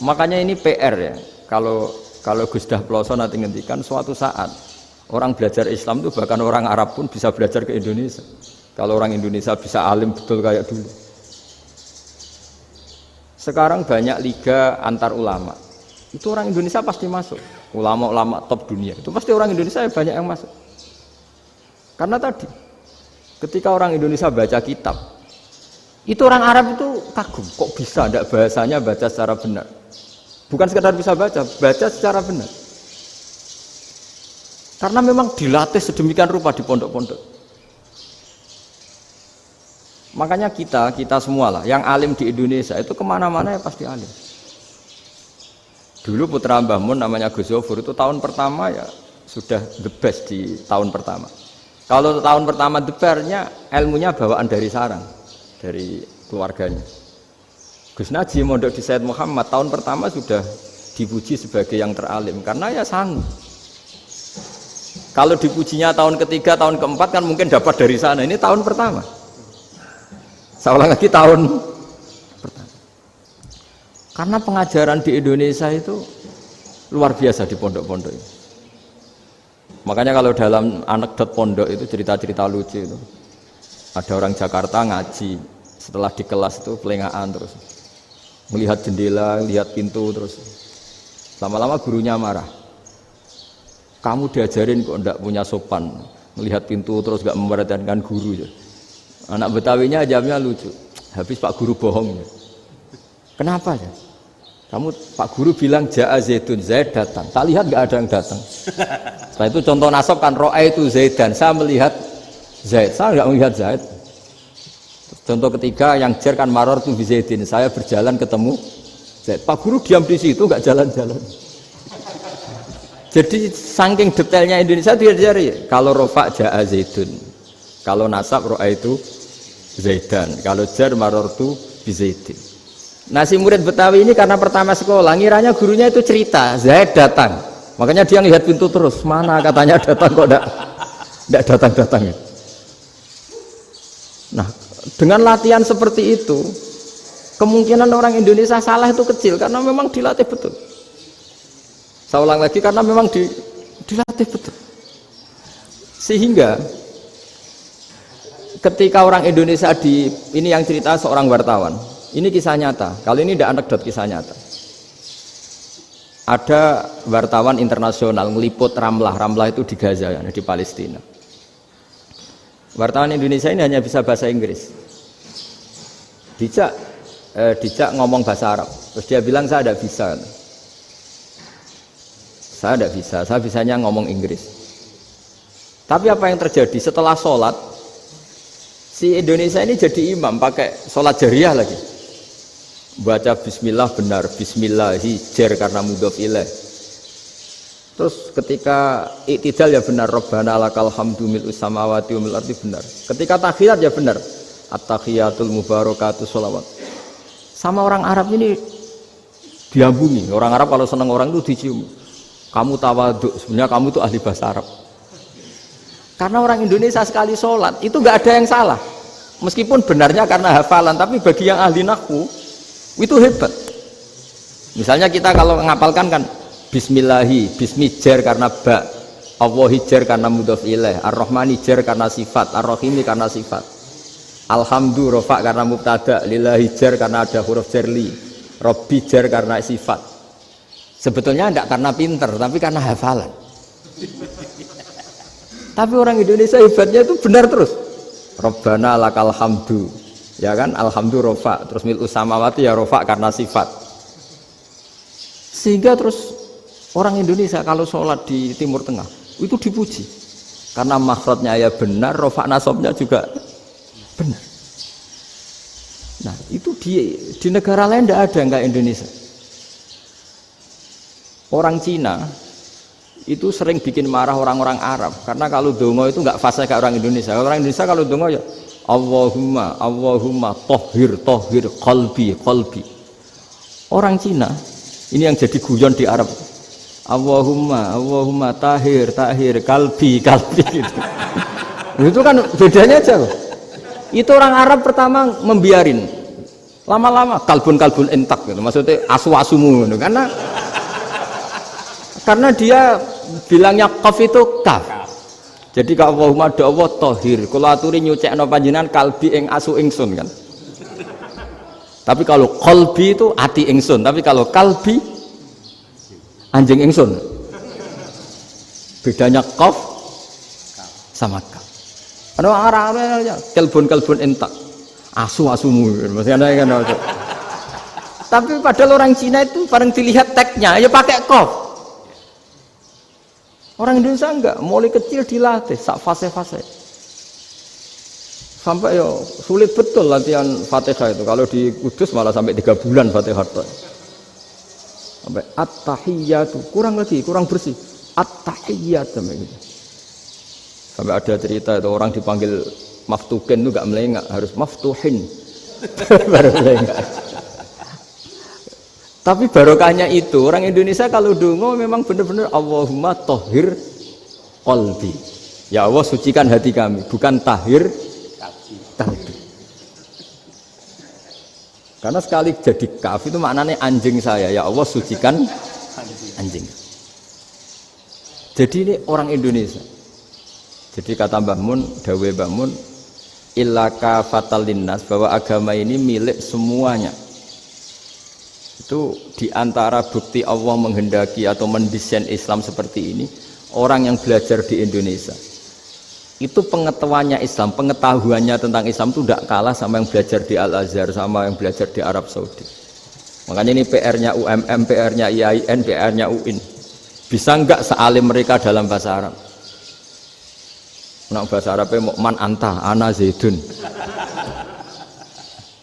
Makanya ini PR ya. Kalau Gus Dah Ploso nanti ngendikan suatu saat orang belajar Islam itu bahkan orang Arab pun bisa belajar ke Indonesia. Kalau orang Indonesia bisa alim betul kayak dulu. Sekarang banyak liga antar ulama. Itu orang Indonesia pasti masuk. Ulama-ulama top dunia. Itu pasti orang Indonesia banyak yang masuk. Karena tadi, ketika orang Indonesia baca kitab, itu orang Arab itu kagum. Kok bisa tidak bahasanya baca secara benar? Bukan sekedar bisa baca secara benar. Karena memang dilatih sedemikian rupa di pondok-pondok. Makanya kita semua lah, yang alim di Indonesia itu kemana-mana ya pasti alim. Dulu putra Mbah Mun namanya Gus Zofur itu tahun pertama ya sudah the best di tahun pertama. Kalau tahun pertama the bestnya ilmunya bawaan dari sarang, dari keluarganya. Gus Najib mondok di Said Muhammad tahun pertama sudah dipuji sebagai yang teralim karena ya sanggup. Kalau dipujinya tahun ketiga, tahun keempat kan mungkin dapat dari sana. Ini tahun pertama. Saya ulang lagi tahun pertama. Karena pengajaran di Indonesia itu luar biasa di pondok-pondok ini. Makanya kalau dalam anekdot pondok itu cerita-cerita lucu itu. Ada orang Jakarta ngaji, setelah di kelas itu pelengahan terus. Melihat jendela, lihat pintu terus. Lama-lama gurunya marah. Kamu diajarin kok enggak punya sopan. Melihat pintu terus enggak memperhatikan guru. Anak Betawinya jawabnya lucu. Habis Pak Guru bohong. Kenapa ya? Kamu Pak Guru bilang Ja'a Zaidun, Zaid datang. Tak lihat enggak ada yang datang. Setelah itu contoh nasab kan ro'a itu Zaidan. Saya melihat Zaid. Saya enggak melihat Zaid. Contoh ketiga yang jar kan maror tu Zaidin. Saya berjalan ketemu Zaid. Pak Guru diam di situ enggak jalan-jalan. Jadi saking detailnya Indonesia dia cari. Kalau rofa Ja'a Zaidun. Kalau nasab ro'a itu Zaidan. Kalau jar maror tu Zaidin. Nah si murid Betawi ini karena pertama sekolah ngiranya gurunya itu cerita Zaid datang, makanya dia lihat pintu terus mana katanya datang kok enggak datang-datang. Nah dengan latihan seperti itu kemungkinan orang Indonesia salah itu kecil karena memang dilatih betul. Saya ulang lagi karena memang dilatih betul. Sehingga ketika orang Indonesia ini yang cerita seorang wartawan. Ini kisah nyata, kali ini tidak anekdot, kisah nyata. Ada wartawan internasional meliput Ramlah itu di Gaza, di Palestina. Wartawan Indonesia ini hanya bisa bahasa Inggris. Dijak ngomong bahasa Arab, terus dia bilang saya tidak bisa. Saya tidak bisa, saya bisanya ngomong Inggris. Tapi apa yang terjadi setelah sholat, si Indonesia ini jadi imam pakai sholat jariah lagi. Baca bismillah benar, bismillahi jar karena mudhof ilaih. Terus ketika iktidal ya benar, Rabbana lakal hamdu mil'us samawati wa mil'ul ardi benar. Ketika tahiyat ya benar, at-tahiyatul mubarakatuh sholawat. Sama orang Arab ini diambungi. Orang Arab kalau senang orang itu dicium. Kamu tawaduk, sebenarnya kamu itu ahli bahasa Arab. Karena orang Indonesia sekali sholat itu nggak ada yang salah. Meskipun benarnya karena hafalan, tapi bagi yang ahli nahwu itu hebat. Misalnya kita kalau ngapalkan kan bismillahi, bismijar karena ba, Allahi jar karena mudhof ilaih, ar-rahmani jar karena sifat, ar-rahimi karena sifat, alhamdu rofa karena mubtada, lillahi jar karena ada huruf jarli, robbi jar karena sifat. Sebetulnya tidak karena pinter, tapi karena hafalan. Tapi orang Indonesia hebatnya itu benar terus. Rabbana lakal hamdu, ya kan, alhamdu rofa, terus mil'us samawati ya rofa karena sifat. Sehingga terus orang Indonesia kalau sholat di Timur Tengah itu dipuji karena makhrajnya ya benar, rofa nasabnya juga benar. Nah itu di negara lain tidak ada nggak Indonesia. Orang Cina itu sering bikin marah orang-orang Arab karena kalau dongo itu nggak fasih kayak orang Indonesia. Orang Indonesia kalau dongo ya Allahumma tohir qalbi. Orang Cina ini yang jadi guyon di Arab. Allahumma tahir kalbi gitu. Itu kan bedanya aja loh. Itu orang Arab pertama membiarin, lama-lama kalbun entak gitu. Maksudnya asu-asumu gitu. Karena dia bilangnya qaf itu kaf. Jadi kalau Allahumma do Allah tohir, kalau aturi nyucekno panjenengan kalbi ing asu ingsun kan. Tapi kalau qalbi itu ati ingsun, tapi kalau kalbi anjing ingsun. Bedanya qaf sama kaf. Ana arah-arahnya kalbun entak. Asu-asumu maksudnya kan. Tapi padahal orang Cina itu bareng dilihat teksnya ya pakai qaf. Orang Indonesia enggak, mulai kecil dilatih sak fase-fase. Sampai ya sulit betul latihan Fatihah itu. Kalau di Kudus malah sampai 3 bulan Fatihah. Sampai at-tahiyyatu, kurang lagi, kurang bersih. At-tahiyyat sampai gitu. Sampai ada cerita itu orang dipanggil maftuhin itu gak melengak, harus maftuhin. Baru melengak. Tapi barokahnya itu orang Indonesia kalau dongo memang benar-benar Allahumma tahhir qalbi. Ya Allah sucikan hati kami, bukan tahhir kalbi. Karena sekali jadi kaf itu maknanya anjing saya, ya Allah sucikan anjing. Jadi ini orang Indonesia. Jadi kata Mbah Mun, dawe Mbah Mun, illa kafatal linnas, bahwa agama ini milik semuanya. Itu diantara bukti Allah menghendaki atau mendesain Islam seperti ini, orang yang belajar di Indonesia itu pengetahuannya Islam, pengetahuannya tentang Islam itu tidak kalah sama yang belajar di Al-Azhar, sama yang belajar di Arab Saudi. Makanya ini PR-nya UMM, PR-nya IAIN, PR-nya UIN. Bisa enggak sealim mereka dalam bahasa Arab? Nah, bahasa Arabnya mau man anta, ana zaidun.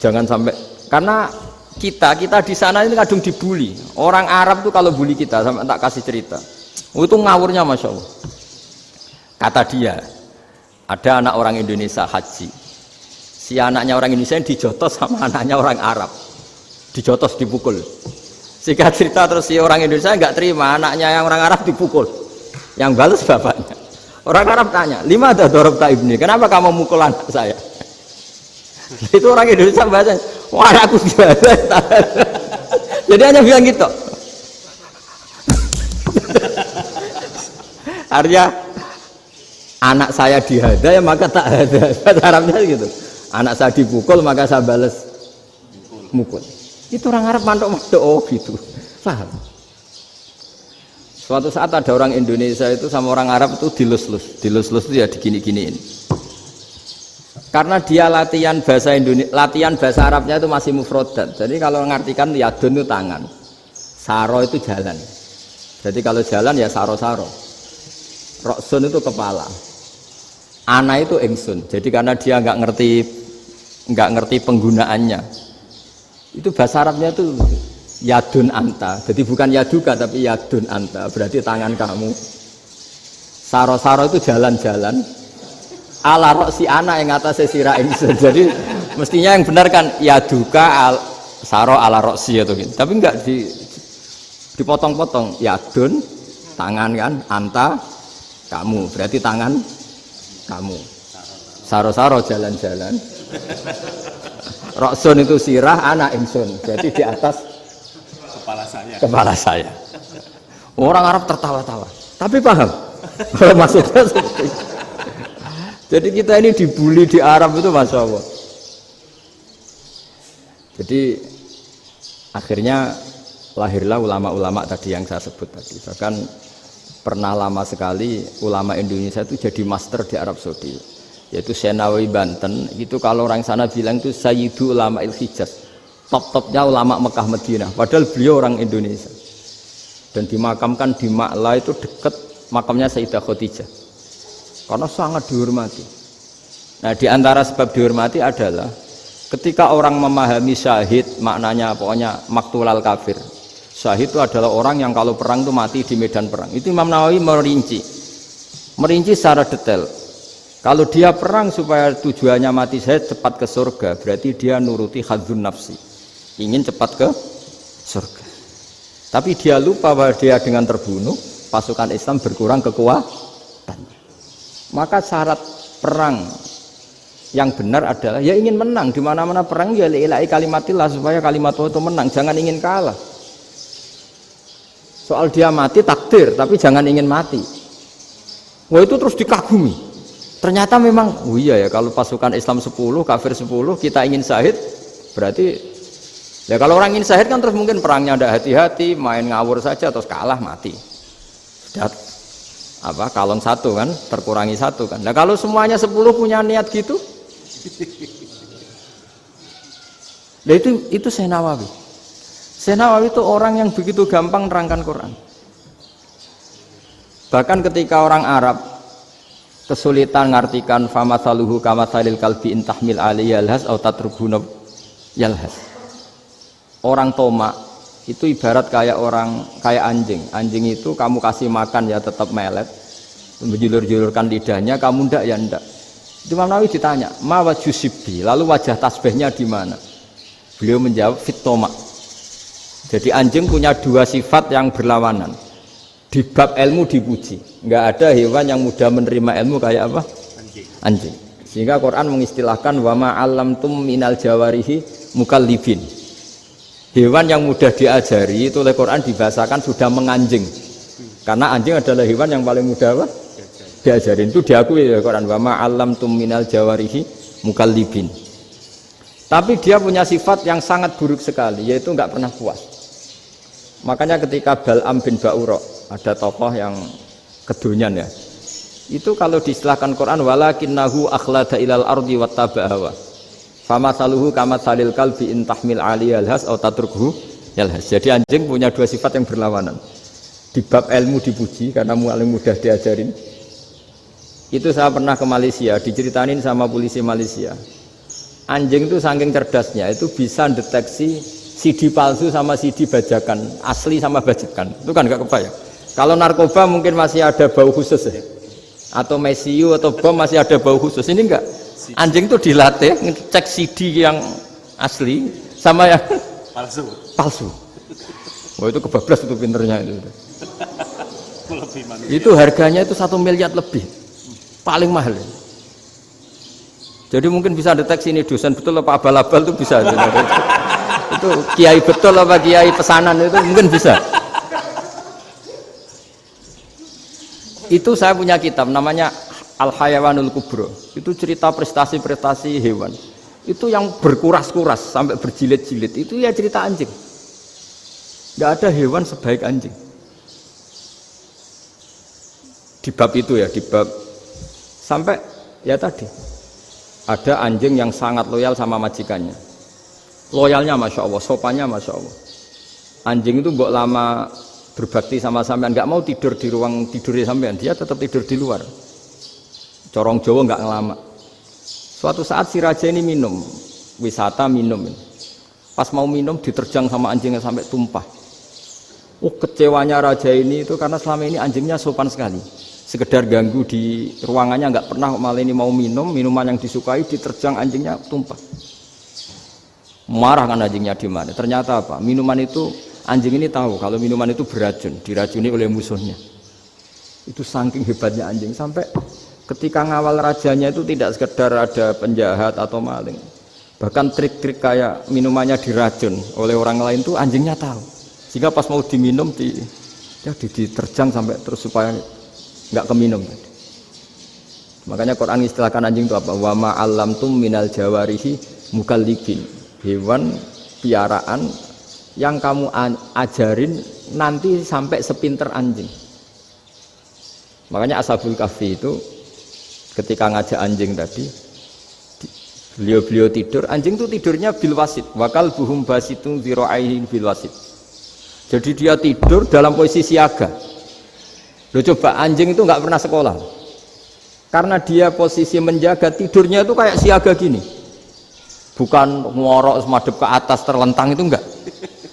Jangan sampai, karena kita di sana ini kadung dibully. Orang Arab tuh kalau bully kita, sampai tak kasih cerita. Itu ngawurnya Masya Allah. Kata dia, ada anak orang Indonesia haji. Si anaknya orang Indonesia yang dijotos sama anaknya orang Arab. Dijotos, dipukul. Singkat cerita terus si orang Indonesia nggak terima, anaknya yang orang Arab dipukul. Yang balas bapaknya. Orang Arab tanya, lima ada dorobta ibni, kenapa kamu mukul anak saya? Itu orang Indonesia bahasa, wah aku biasa. Jadi hanya bilang gitu. Artinya anak saya dihada ya maka tak ada. Bahasa Arabnya gitu. Anak saya dipukul maka saya balas mukul. Itu orang Arab mantuk-mantuk, oh gitu. Paham? Suatu saat ada orang Indonesia itu sama orang Arab itu dilus-lus itu ya digini-giniin. Karena dia latihan bahasa Indonesia, latihan bahasa Arabnya itu masih mufrodat. Jadi kalau mengartikan yadun itu tangan, saro itu jalan. Jadi kalau jalan ya saro-saro. Roksun itu kepala. Ana itu ingsun. Jadi karena dia nggak ngerti penggunaannya. Itu bahasa Arabnya itu yadun anta. Jadi bukan yaduka tapi yadun anta. Berarti tangan kamu. Saro-saro itu jalan-jalan. Ala roksi anak yang atas sirah ingsun. Jadi mestinya yang benar kan yaduka saro ala roksi atau gitu. Tapi enggak dipotong-potong. Yadun tangan kan, anta kamu. Berarti tangan kamu. Saro-saro jalan-jalan. Roksun itu sirah, anak ingsun. Jadi di atas kepala saya. Orang Arab tertawa-tawa. Tapi paham. Maksudnya seperti itu. Jadi kita ini dibully di Arab itu Masya Allah. Jadi akhirnya lahirlah ulama-ulama tadi yang saya sebut tadi. Bahkan pernah lama sekali ulama Indonesia itu jadi master di Arab Saudi. Yaitu Senawi Banten. Itu kalau orang sana bilang itu Sayyidu Ulama Il-Hijaz. Top-topnya ulama Mekah Madinah. Padahal beliau orang Indonesia. Dan dimakamkan di Ma'la itu dekat makamnya Sayyidah Khadijah. Karena sangat dihormati. Nah, di antara sebab dihormati adalah ketika orang memahami syahid, maknanya pokoknya maktulal kafir. Syahid itu adalah orang yang kalau perang itu mati di medan perang. Itu Imam Nawawi merinci secara detail. Kalau dia perang supaya tujuannya mati syahid cepat ke surga, berarti dia nuruti hadzun nafsi, ingin cepat ke surga. Tapi dia lupa bahwa dia dengan terbunuh pasukan Islam berkurang kekuatan. Maka syarat perang yang benar adalah ya ingin menang. Di mana-mana perang ya lillahi kalimatillah, supaya kalimat Allah itu menang, jangan ingin kalah. Soal dia mati takdir, tapi jangan ingin mati. Wah, itu terus dikagumi. Ternyata memang, oh iya ya, kalau pasukan Islam 10, kafir 10, kita ingin syahid, berarti ya kalau orang ingin syahid kan terus mungkin perangnya ada hati-hati, main ngawur saja terus kalah mati. Sudah kalon satu kan, terkurangi satu kan. Nah kalau semuanya 10 punya niat gitu, nah itu Syekh Nawawi. Syekh Nawawi itu orang yang begitu gampang nerangkan Quran. Bahkan ketika orang Arab kesulitan ngartikan famathaluhu kamathalil kalbi intahmil alaihi yalhas atau tatrubuna yalhas. Orang tomak itu ibarat kayak anjing. Anjing itu kamu kasih makan ya tetap melet, menjulur-julurkan lidahnya, kamu ndak ya ndak. Imam Nawawi ditanya, ma wajhu sibbi, lalu wajah tasbihnya di mana? Beliau menjawab fitoma. Jadi anjing punya dua sifat yang berlawanan. Di bab ilmu dipuji, nggak ada hewan yang mudah menerima ilmu kayak apa? Anjing. Sehingga Quran mengistilahkan wama alamtum minal jawarihi mukallibin. Hewan yang mudah diajari itu oleh Quran dibahasakan sudah menganjing. Karena anjing adalah hewan yang paling mudah apa? Diajarin. Itu diakui oleh Quran wama alamtum minal jawarihi mukallibin. Tapi dia punya sifat yang sangat buruk sekali, yaitu nggak pernah puas. Makanya ketika Bal'am bin Ba'ura, ada tokoh yang kedonyan ya, itu kalau diistilahkan Quran walakinnahu akhlada ilal ardi wattaba'a hawa famasaluhu kamatsalil kalbi in tahmil 'alaihi yalhas aw tatrukhu yalhas. Jadi anjing punya dua sifat yang berlawanan. Di bab ilmu dipuji karena paling mudah diajarin. Itu saya pernah ke Malaysia, diceritain sama polisi Malaysia. Anjing itu saking cerdasnya itu bisa deteksi CD palsu sama CD bajakan, asli sama bajakan. Itu kan nggak kebayang. Kalau narkoba mungkin masih ada bau khusus ya. Atau mesiu atau bom masih ada bau khusus. Ini enggak. Anjing itu dilatih ngecek CD yang asli sama yang palsu. Oh itu kebablas itu pinternya itu. Itu harganya itu 1 miliar lebih. Paling mahal. Jadi mungkin bisa deteksi ini dosen betul apa abal-abal itu bisa. Itu kiai betul apa kiai pesanan itu mungkin bisa. Itu saya punya kitab namanya Al-Hayawanul Kubro. Itu cerita prestasi-prestasi hewan. Itu yang berkuras-kuras sampai berjilid-jilid. Itu ya cerita anjing. Nggak ada hewan sebaik anjing. Di bab itu ya, di bab sampai ya tadi ada anjing yang sangat loyal sama majikannya. Loyalnya Masya Allah, sopannya Masya Allah. Anjing itu mbok lama berbakti sama sampean, nggak mau tidur di ruang tidurnya sampean, dia tetap tidur di luar. Corong Jawa nggak ngelama. Suatu saat si raja ini minum, wisata minum. Pas mau minum diterjang sama anjingnya sampai tumpah. Kecewanya raja ini itu karena selama ini anjingnya sopan sekali. Sekedar ganggu di ruangannya nggak pernah, malah ini mau minum, minuman yang disukai diterjang anjingnya tumpah. Marah kan anjingnya di mana? Ternyata apa? Minuman itu anjing ini tahu kalau minuman itu beracun, diracuni oleh musuhnya. Itu saking hebatnya anjing sampai ketika ngawal rajanya itu tidak sekedar ada penjahat atau maling. Bahkan trik-trik kayak minumannya diracun oleh orang lain itu anjingnya tahu. Sehingga pas mau diminum diterjang sampai terus supaya nggak keminum. Makanya Quran istilahkan anjing itu apa? Wa ma 'allamtum minal jawarihi mukallibin. Hewan piaraan yang kamu ajarin nanti sampai sepinter anjing. Makanya Ashabul Kahfi itu ketika ngajak anjing tadi, beliau tidur, anjing itu tidurnya bil wasit, wakal buhum basitun zira'aihi bil wasit. Jadi dia tidur dalam posisi siaga. Loh coba anjing itu nggak pernah sekolah, karena dia posisi menjaga, tidurnya itu kayak siaga gini, bukan ngorok semadep ke atas terlentang, itu enggak.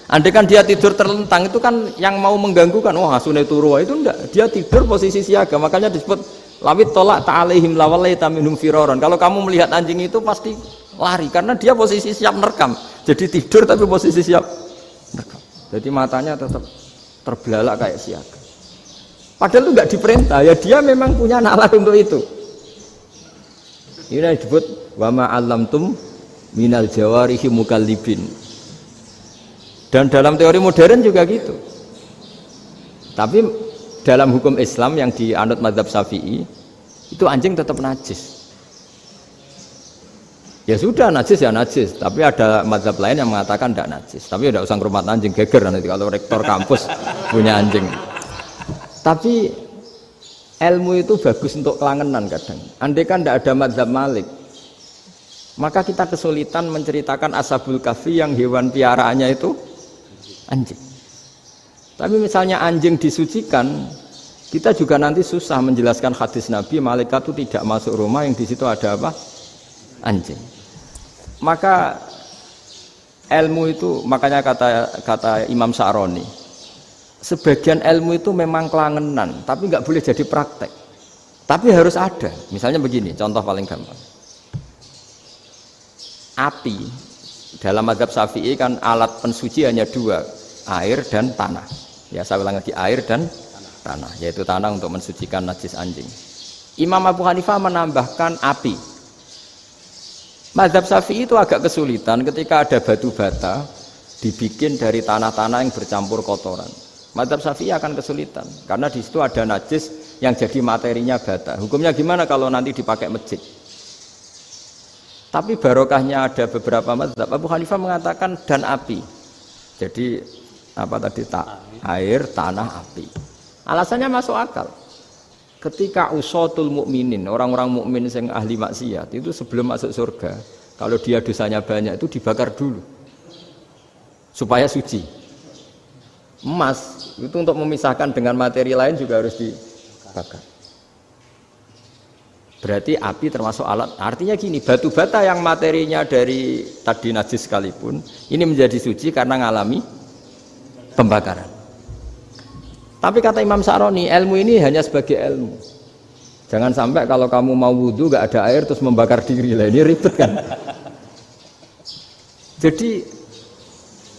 Andai kan dia tidur terlentang itu kan yang mau mengganggu kan, wah asune turu itu enggak, dia tidur posisi siaga. Makanya disebut lawit tolak ta'alaihim lawalaita minhum firaron. Kalau kamu melihat anjing itu pasti lari karena dia posisi siap merekam. Jadi tidur tapi posisi siap merekam. Jadi matanya tetap terbelalak kayak siaga. Padahal itu enggak diperintah, ya dia memang punya nalar untuk itu. Ini disebut wa ma 'allamtum minal jawarihi mukallibin. Dan dalam teori modern juga gitu. Tapi dalam hukum Islam yang dianut mazhab Syafi'i itu anjing tetap najis. Ya sudah najis ya najis, tapi ada mazhab lain yang mengatakan tidak najis. Tapi tidak usah ngurmat anjing, geger nanti kalau rektor kampus punya anjing. Tapi ilmu itu bagus untuk kelangenan kadang. Andai kan tidak ada mazhab Malik, maka kita kesulitan menceritakan Ashabul Kahfi yang hewan piaraannya itu anjing. Tapi misalnya anjing disucikan, kita juga nanti susah menjelaskan hadis Nabi malaikat itu tidak masuk rumah yang di situ ada apa? Anjing. Maka ilmu itu makanya kata Imam Sa'roni, sebagian ilmu itu memang kelangenan, tapi nggak boleh jadi praktek. Tapi harus ada. Misalnya begini, contoh paling gampang. Api dalam mazhab Syafi'i kan alat pensuci hanya dua, air dan tanah. Ya saya ulang lagi, air dan tanah, yaitu tanah untuk mensucikan najis anjing. Imam Abu Hanifah menambahkan api. Mazhab Syafi'i itu agak kesulitan ketika ada batu bata dibikin dari tanah-tanah yang bercampur kotoran. Mazhab Syafi'i akan kesulitan karena di situ ada najis yang jadi materinya bata. Hukumnya gimana kalau nanti dipakai masjid? Tapi barokahnya ada beberapa mazhab. Abu Hanifah mengatakan dan api. Jadi apa tadi air, tanah, api. Alasannya masuk akal. Ketika usatul mukminin, orang-orang mukmin yang ahli maksiat itu sebelum masuk surga, kalau dia dosanya banyak itu dibakar dulu supaya suci. Emas itu untuk memisahkan dengan materi lain juga harus dibakar. Berarti api termasuk alat. Artinya gini, batu bata yang materinya dari tadi najis sekalipun ini menjadi suci karena ngalami pembakaran. Tapi kata Imam Sa'roni, ilmu ini hanya sebagai ilmu. Jangan sampai kalau kamu mau wudhu gak ada air terus membakar diri lah, ini ribet kan. Jadi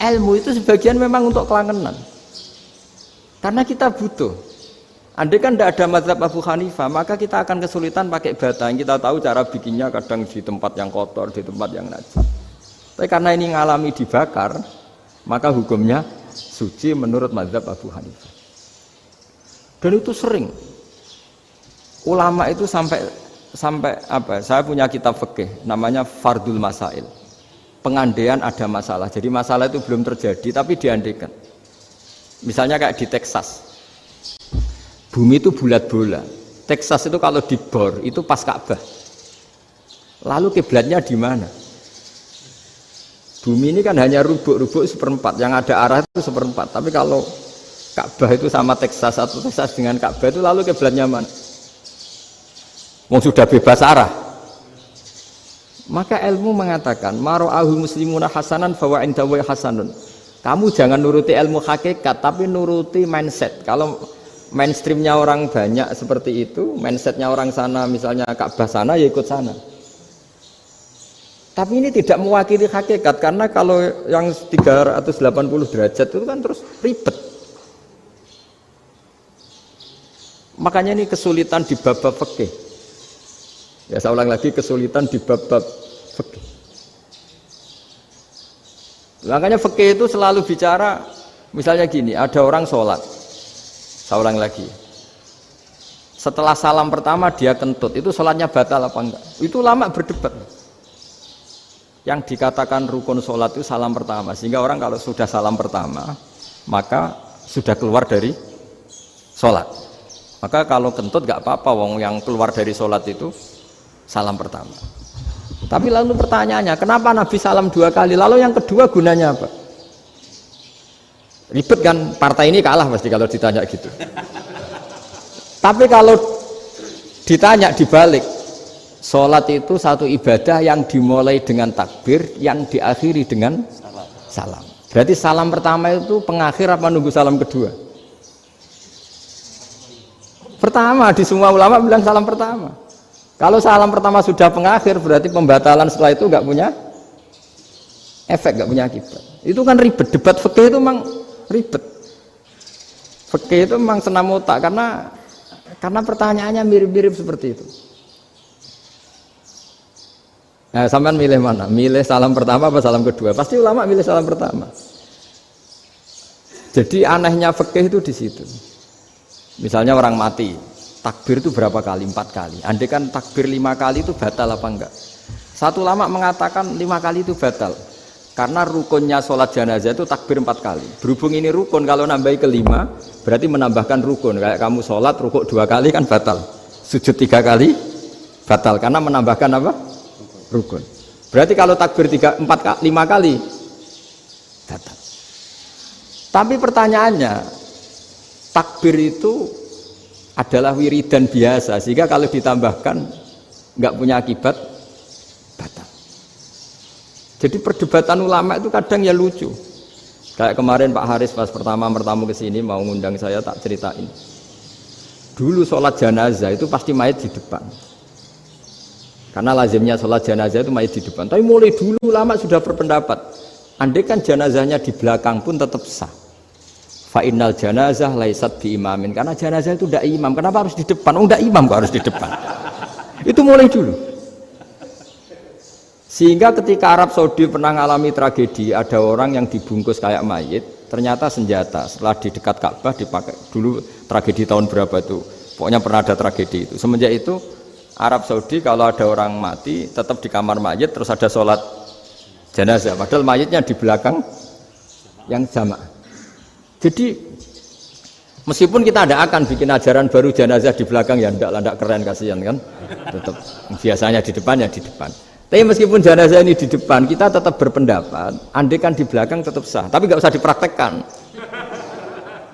ilmu itu sebagian memang untuk kelangenan. Karena kita butuh. Andai kan tidak ada mazhab Abu Hanifah, maka kita akan kesulitan pakai bata. Yang kita tahu cara bikinnya kadang di tempat yang kotor, di tempat yang najis. Tapi karena ini ngalami dibakar, maka hukumnya suci menurut mazhab Abu Hanifah. Dan itu sering. Ulama itu sampai apa? Saya punya kitab fikih namanya Fardul Masail. Pengandaian ada masalah. Jadi masalah itu belum terjadi tapi diandaikan. Misalnya kayak di Texas. Bumi itu bulat bola. Texas itu kalau dibor itu pas Ka'bah. Lalu kiblatnya di mana? Bumi ini kan hanya rubuk-rubuk seperempat. Yang ada arah itu seperempat. Tapi kalau Ka'bah itu sama Texas atau Texas dengan Ka'bah itu lalu kiblatnya mana? Wong sudah bebas arah. Maka ilmu mengatakan mara'ahul muslimuna hasanan fawa indahu hasanun. Kamu jangan nuruti ilmu hakikat tapi nuruti mindset. Kalau mainstreamnya orang banyak seperti itu, mindsetnya orang sana misalnya Ka'bah sana ya ikut sana. Tapi ini tidak mewakili hakikat karena kalau yang 380 derajat itu kan terus ribet. Makanya ini kesulitan di bab-bab fikih. Ya saya ulang lagi, kesulitan di bab-bab fikih. Makanya fikih itu selalu bicara misalnya gini, ada orang sholat. Saya ulang lagi. Setelah salam pertama dia kentut, itu sholatnya batal apa enggak? Itu lama berdebat. Yang dikatakan rukun sholat itu salam pertama. Sehingga orang kalau sudah salam pertama, maka sudah keluar dari sholat. Maka kalau kentut enggak apa-apa, wong yang keluar dari sholat itu salam pertama. Tapi lalu pertanyaannya, kenapa Nabi salam 2 kali? Lalu yang kedua gunanya apa? Ribet kan, partai ini kalah pasti kalau ditanya gitu. Tapi kalau ditanya dibalik, sholat itu satu ibadah yang dimulai dengan takbir, yang diakhiri dengan salam. Berarti salam pertama itu pengakhir apa nunggu salam kedua? Pertama, di semua ulama bilang salam pertama. Kalau salam pertama sudah pengakhir, berarti pembatalan setelah itu nggak punya efek, nggak punya akibat. Itu kan ribet, debat fikih itu memang ribet. Fikih itu memang senam otak karena pertanyaannya mirip-mirip seperti itu. Nah, sampean milih mana? Milih salam pertama apa salam kedua? Pasti ulama milih salam pertama. Jadi anehnya fikih itu di situ. Misalnya orang mati, takbir itu berapa kali? 4 kali. Andai kan takbir 5 kali itu batal apa enggak? Satu ulama mengatakan 5 kali itu batal. Karena rukunnya sholat jenazah itu takbir 4 kali. Berhubung ini rukun, kalau nambahi ke-5 berarti menambahkan rukun. Kayak kamu sholat rukuk 2 kali kan batal. Sujud 3 kali batal karena menambahkan apa? Rukun. Berarti kalau takbir 5 kali batal. Tapi pertanyaannya, takbir itu adalah wiridan biasa sehingga kalau ditambahkan nggak punya akibat batal. Jadi perdebatan ulama itu kadang ya lucu. Kayak kemarin Pak Haris pas pertama bertamu ke sini mau ngundang saya, tak ceritain. Dulu sholat jenazah itu pasti mayat di depan. Karena lazimnya sholat jenazah itu mayat di depan. Tapi mulai dulu ulama sudah berpendapat, andai kan jenazahnya di belakang pun tetap sah. Fa innal janazah laisat bi imamin. Karena jenazah itu tidak imam. Kenapa harus di depan? Oh, tidak imam kok harus di depan. Itu mulai dulu. Sehingga ketika Arab Saudi pernah mengalami tragedi, ada orang yang dibungkus kayak mayit, ternyata senjata. Setelah di dekat Ka'bah dipakai. Dulu tragedi tahun berapa itu? Pokoknya pernah ada tragedi itu. Semenjak itu Arab Saudi kalau ada orang mati tetap di kamar mayit, terus ada sholat jenazah. Padahal mayitnya di belakang yang jamaah. Jadi meskipun kita tidak akan bikin ajaran baru jenazah di belakang, ya tidak keren, kasihan kan. Tetap biasanya di depan ya di depan. Tapi meskipun jenazah ini di depan, kita tetap berpendapat, andai kan di belakang tetap sah, tapi nggak usah dipraktekkan.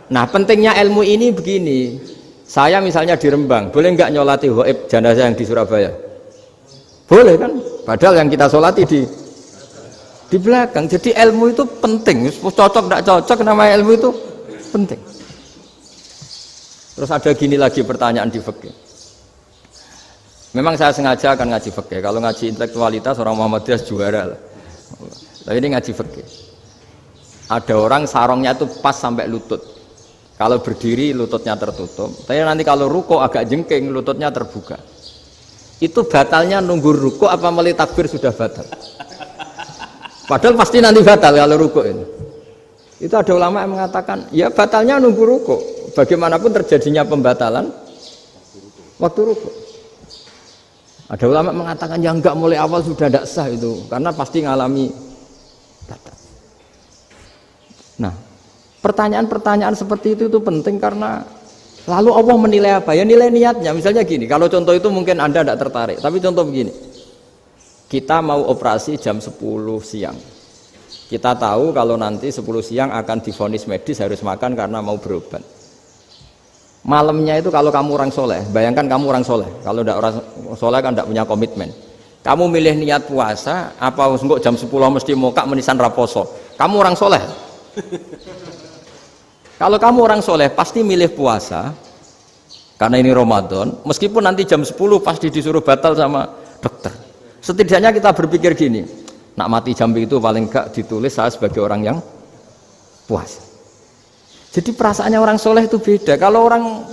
Nah, pentingnya ilmu ini begini. Saya misalnya di Rembang, boleh nggak nyolati ghaib jenazah yang di Surabaya? Boleh kan? Padahal yang kita solati di belakang. Jadi ilmu itu penting. Cocok nggak cocok, nama ilmu itu penting. Terus ada gini lagi pertanyaan di fikih. Memang saya sengaja akan ngaji fikih. Kalau ngaji intelektualitas orang Muhammadiyah juara lah. Tapi ini ngaji fikih. Ada orang sarongnya itu pas sampai lutut. Kalau berdiri lututnya tertutup. Tapi nanti kalau ruko agak jengking lututnya terbuka. Itu batalnya nunggu ruko apa mulai takbir sudah batal? Padahal pasti nanti batal kalau ruko ini. Itu ada ulama yang mengatakan, ya batalnya nunggu ruko. Bagaimanapun terjadinya pembatalan waktu ruko. Ada ulama mengatakan yang enggak mulai awal sudah tidak sah itu karena pasti ngalami batal. Nah, pertanyaan-pertanyaan seperti itu penting karena lalu Allah menilai apa? Ya nilai niatnya. Misalnya gini, kalau contoh itu mungkin Anda tidak tertarik, tapi contoh begini. Kita mau operasi jam 10 siang. Kita tahu kalau nanti 10 siang akan divonis medis harus makan karena mau berobat. Malamnya itu kalau kamu orang soleh, bayangkan kamu orang soleh. Kalau tidak orang soleh kan tidak punya komitmen. Kamu milih niat puasa, apa enggak jam 10 mesti mokak menisan raposo. Kamu orang soleh. Kalau kamu orang soleh pasti milih puasa karena ini Ramadan. Meskipun nanti jam 10 pasti disuruh batal sama dokter. Setidaknya kita berpikir gini, nak mati jam itu paling enggak ditulis saya sebagai orang yang puasa. Jadi perasaannya orang soleh itu beda. Kalau orang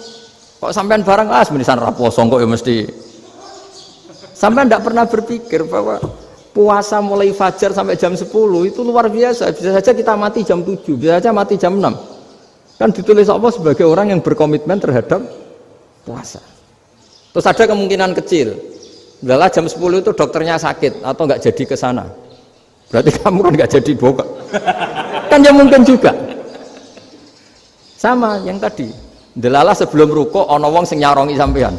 kok sampean barang menisan raposo kok ya mesti. Sampean tidak pernah berpikir bahwa puasa mulai fajar sampai jam 10 itu luar biasa. Bisa saja kita mati jam 7, bisa saja mati jam 6. Kan ditulis Allah sebagai orang yang berkomitmen terhadap puasa. Terus ada kemungkinan kecil. Adalah jam 10 itu dokternya sakit atau nggak jadi ke sana. Berarti kamu kan nggak jadi buka. Kan ya mungkin juga. Sama yang tadi, delalah sebelum ruko ono wong sing nyarongi sampean,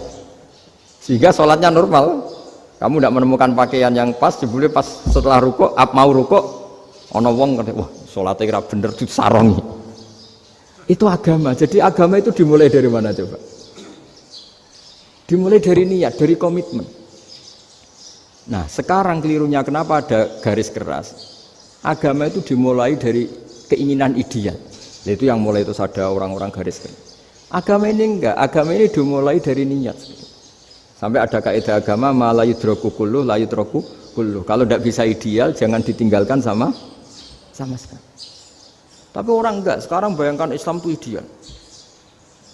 sehingga sholatnya normal. Kamu tidak menemukan pakaian yang pas, jebule pas setelah ruko, mau ruko, ono wong wah sholatnya kira bener disarongi. Itu agama. Jadi agama itu dimulai dari mana coba? Dimulai dari niat, dari komitmen. Nah sekarang kelirunya kenapa ada garis keras? Agama itu dimulai dari keinginan ideal. Itu yang mulai itu ada orang-orang garis keras. Agama ini enggak, agama ini dimulai dari niat. Sampai ada kaidah agama la yudraku kullu la yudraku kullu. Kalau tidak bisa ideal jangan ditinggalkan sama sekali. Tapi orang enggak, sekarang bayangkan Islam itu ideal.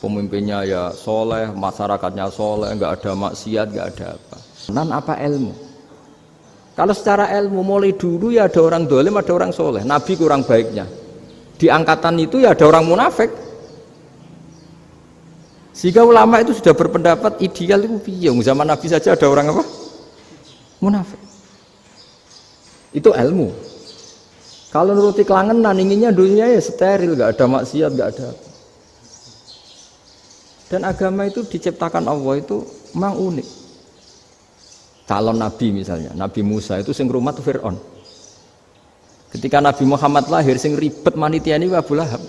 Pemimpinnya ya soleh, masyarakatnya soleh, enggak ada maksiat, enggak ada apa. Dan apa ilmu? Kalau secara ilmu mulai dulu ya ada orang dolim, ada orang soleh. Nabi kurang baiknya. Di angkatan itu ya ada orang munafik. Sehingga ulama itu sudah berpendapat ideal itu piye? Zaman Nabi saja ada orang apa? Munafik. Itu ilmu. Kalau nuruti kelangenan inginnya dunia ya steril, gak ada maksiat, gak ada apa. Dan agama itu diciptakan Allah itu memang unik. Calon Nabi misalnya, Nabi Musa itu sing rumat Fir'aun. Ketika Nabi Muhammad lahir sing ribet manitia ini Abu Lahab.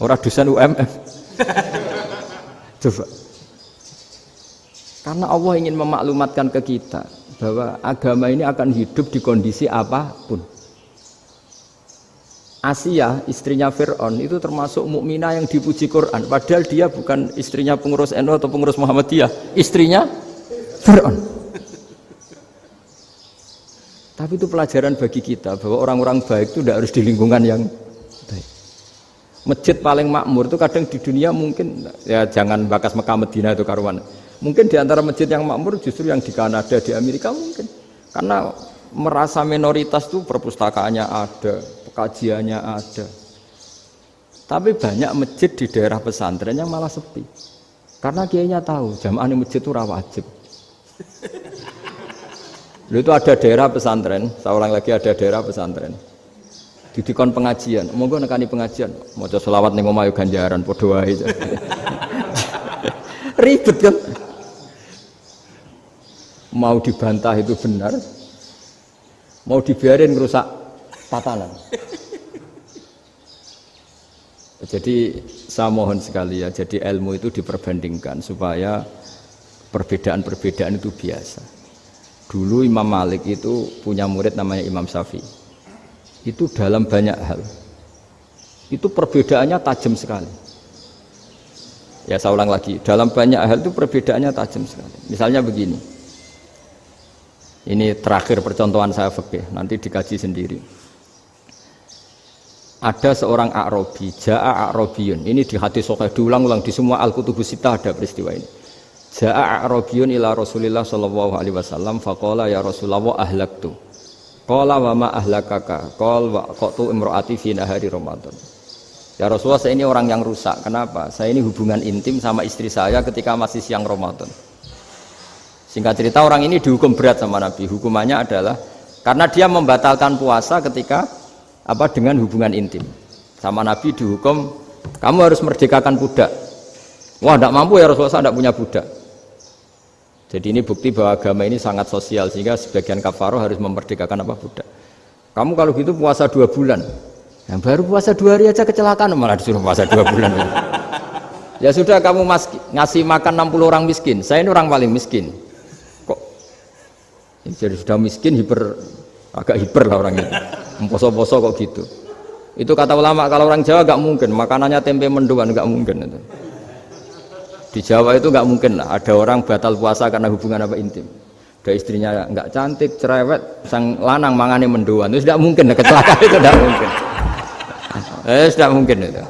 Ora dosen UMM. Coba. Karena Allah ingin memaklumatkan ke kita bahwa agama ini akan hidup di kondisi apapun. Asia, istrinya Fir'aun itu termasuk mukminah yang dipuji Quran, padahal dia bukan istrinya pengurus NU atau pengurus Muhammadiyah, istrinya Fir'aun. Tapi itu pelajaran bagi kita bahwa orang-orang baik itu tidak harus di lingkungan yang baik. Masjid paling makmur itu kadang di dunia mungkin, ya jangan bakas Mekah Medina itu karuan. Mungkin di antara masjid yang makmur justru yang di Kanada, di Amerika mungkin. Karena merasa minoritas itu perpustakaannya ada, kajiannya ada. Tapi banyak masjid di daerah pesantren yang malah sepi. Karena kiainya tahu jamaah di masjid itu wajib. Itu ada daerah pesantren, saya ulang lagi ada daerah pesantren. Didikon pengajian, monggo nekani pengajian, maca selawat ning omah yo ganjaran padha wae. Ribet kan? Mau dibantah itu benar, mau dibiarin ngerusak tatanan. Jadi saya mohon sekali ya, jadi ilmu itu diperbandingkan supaya perbedaan-perbedaan itu biasa. Dulu Imam Malik itu punya murid namanya Imam Syafi'i. Itu dalam banyak hal. Itu perbedaannya tajam sekali. Ya saya ulang lagi, dalam banyak hal itu perbedaannya tajam sekali. Misalnya begini. Ini terakhir percontohan saya fikih, nanti dikaji sendiri. Ada seorang A'rabi, Ja'a A'rabiyun. Ini di hadis sahih diulang-ulang di semua Al-Kutubus Sittah ada peristiwa ini. Ja'a A'rabiyun ila Rasulillah sallallahu alaihi wasallam faqala ya Rasulullah ahlaktu. Qala wa ma ahlakaka? Qala wa qatu imraati fi nahari Ramadan. Ya Rasulullah, saya ini orang yang rusak. Kenapa? Saya ini hubungan intim sama istri saya ketika masih siang Ramadan. Singkat cerita orang ini dihukum berat sama Nabi. Hukumannya adalah karena dia membatalkan puasa ketika dengan hubungan intim. Sama Nabi dihukum, kamu harus merdekakan budak. Wah, tidak mampu ya Rasulullah, saya tidak punya budak. Jadi ini bukti bahwa agama ini sangat sosial sehingga sebagian kafaroh harus memerdekakan budak. Kamu kalau gitu puasa 2 bulan. Yang baru puasa 2 hari aja kecelakaan malah disuruh puasa 2 bulan. Ya sudah kamu ngasih makan 60 orang miskin. Saya ini orang paling miskin. Kok jadi sudah miskin agak hiper lah orang itu. Poso-poso kok gitu. Itu kata ulama kalau orang Jawa gak mungkin makanannya tempe mendoan, gak mungkin itu. Di Jawa itu nggak mungkin lah ada orang batal puasa karena hubungan intim. Ada istrinya nggak cantik, cerewet, sang lanang mangane mendoan, itu tidak mungkin, kecelakaan itu tidak mungkin. Tidak mungkin itu.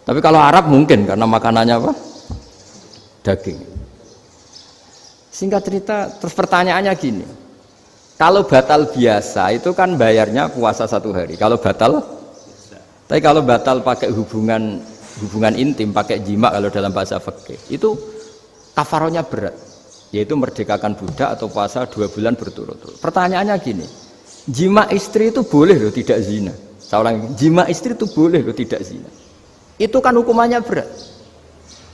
Tapi kalau Arab mungkin karena makanannya daging. Singkat cerita, terus pertanyaannya gini, kalau batal biasa itu kan bayarnya puasa 1 hari. Kalau batal, tapi kalau batal pakai hubungan intim, pakai jima kalau dalam bahasa fikih itu kafarohnya berat, yaitu merdekakan budak atau puasa 2 bulan berturut-turut. Pertanyaannya gini, jima istri itu boleh loh tidak zina. Saya ulangi, jima istri itu boleh loh tidak zina. Itu kan hukumannya berat.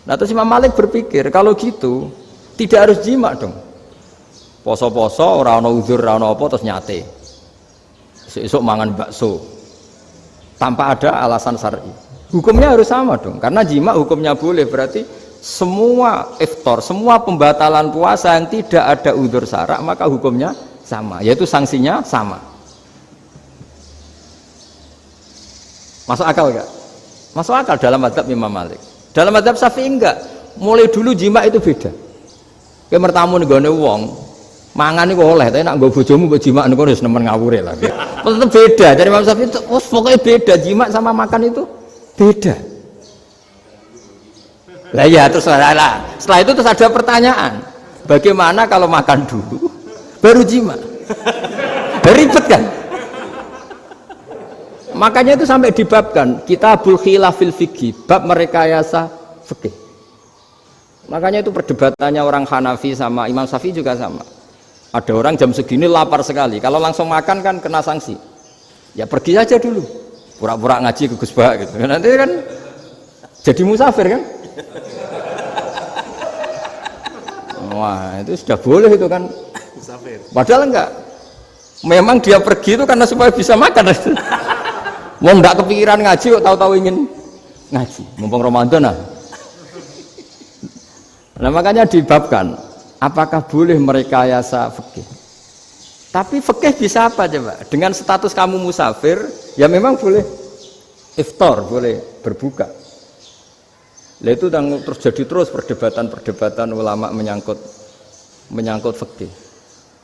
Nah terus Imam Malik berpikir kalau gitu tidak harus jima dong. Poso-poso ora ana uzur, ora ana apa terus nyate. Esuk mangan bakso tanpa ada alasan syar'i. Hukumnya harus sama dong, karena jima hukumnya boleh, berarti semua iftar, semua pembatalan puasa yang tidak ada udzur syara' maka hukumnya sama, yaitu sanksinya sama. Masuk akal enggak? Masuk akal dalam mazhab Imam Malik. Dalam mazhab Syafi'i enggak. Mulai dulu jima itu beda. Kayak mertamu nih gone wong, mangan itu oleh, tapi nak nggo bojomu mbok jima niku wis nemen ngawure lah. Tetep beda. Dari Imam Syafi'i itu pokoknya beda, jima sama makan itu beda. Lah ya terus setelah itu terus ada pertanyaan, bagaimana kalau makan dulu baru jima? Ribet kan? Makanya itu sampai dibabkan Kitabul Khilafil Fiqhi, bab merekayasa fikih. Makanya itu perdebatannya orang Hanafi sama Imam Syafi'i juga sama. Ada orang jam segini lapar sekali, kalau langsung makan kan kena sanksi. Ya pergi aja dulu, pura-pura ngaji ke Gus Bah gitu. Nanti kan jadi musafir kan? Wah itu sudah boleh itu kan? Musafir. Padahal enggak. Memang dia pergi itu karena supaya bisa makan. Mau enggak kepikiran ngaji kok tahu-tahu ingin ngaji. Mumpung Ramadan nah makanya dibabkan apakah boleh merekayasa fikih? Tapi fikih bisa apa coba? Dengan status kamu musafir, ya memang boleh iftar, boleh berbuka. Lah itu terus jadi terus perdebatan ulama menyangkut fikih.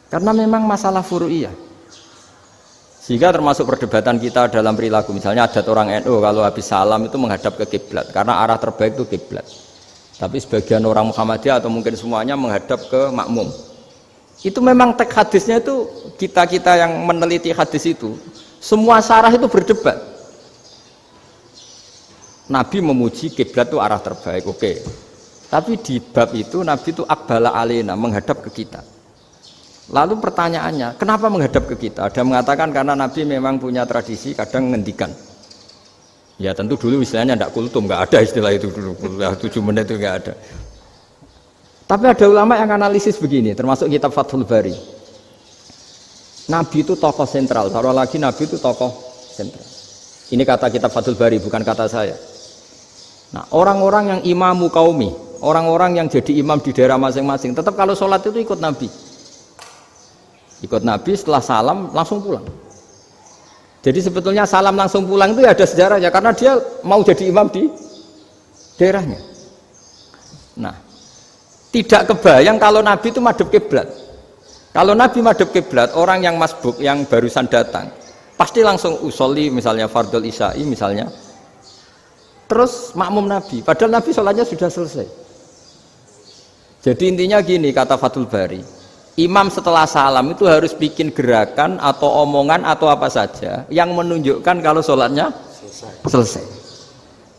Karena memang masalah furu'iyah. Sehingga termasuk perdebatan kita dalam perilaku, misalnya adat orang NU kalau habis salam itu menghadap ke kiblat karena arah terbaik itu kiblat. Tapi sebagian orang Muhammadiyah atau mungkin semuanya menghadap ke makmum. Itu memang teks hadisnya itu kita yang meneliti hadis itu semua syarah itu berdebat. Nabi memuji kiblat itu arah terbaik, oke. Tapi di bab itu Nabi itu aqbala alaina, menghadap ke kita. Lalu pertanyaannya, kenapa menghadap ke kita? Ada mengatakan karena Nabi memang punya tradisi kadang ngendikan. Ya tentu dulu istilahnya tidak kultum, nggak ada istilah itu dulu, 7 menit itu nggak ada. Tapi ada ulama yang analisis begini, termasuk kitab Fathul Bari. Nabi itu tokoh sentral, taruh lagi Nabi itu tokoh sentral. Ini kata kitab Fathul Bari, bukan kata saya. Nah, orang-orang yang imamu kaumi, orang-orang yang jadi imam di daerah masing-masing, tetap kalau sholat itu ikut Nabi. Ikut Nabi setelah salam langsung pulang. Jadi sebetulnya salam langsung pulang itu ya ada sejarahnya, karena dia mau jadi imam di daerahnya. Nah, tidak kebayang kalau Nabi itu madhep kiblat. Kalau Nabi madhep kiblat, orang yang masbuk, yang barusan datang, pasti langsung usolli misalnya fardhu isya'i misalnya. Terus makmum Nabi, padahal Nabi sholatnya sudah selesai. Jadi intinya gini, kata Fathul Bari, imam setelah salam itu harus bikin gerakan atau omongan atau apa saja yang menunjukkan kalau sholatnya selesai.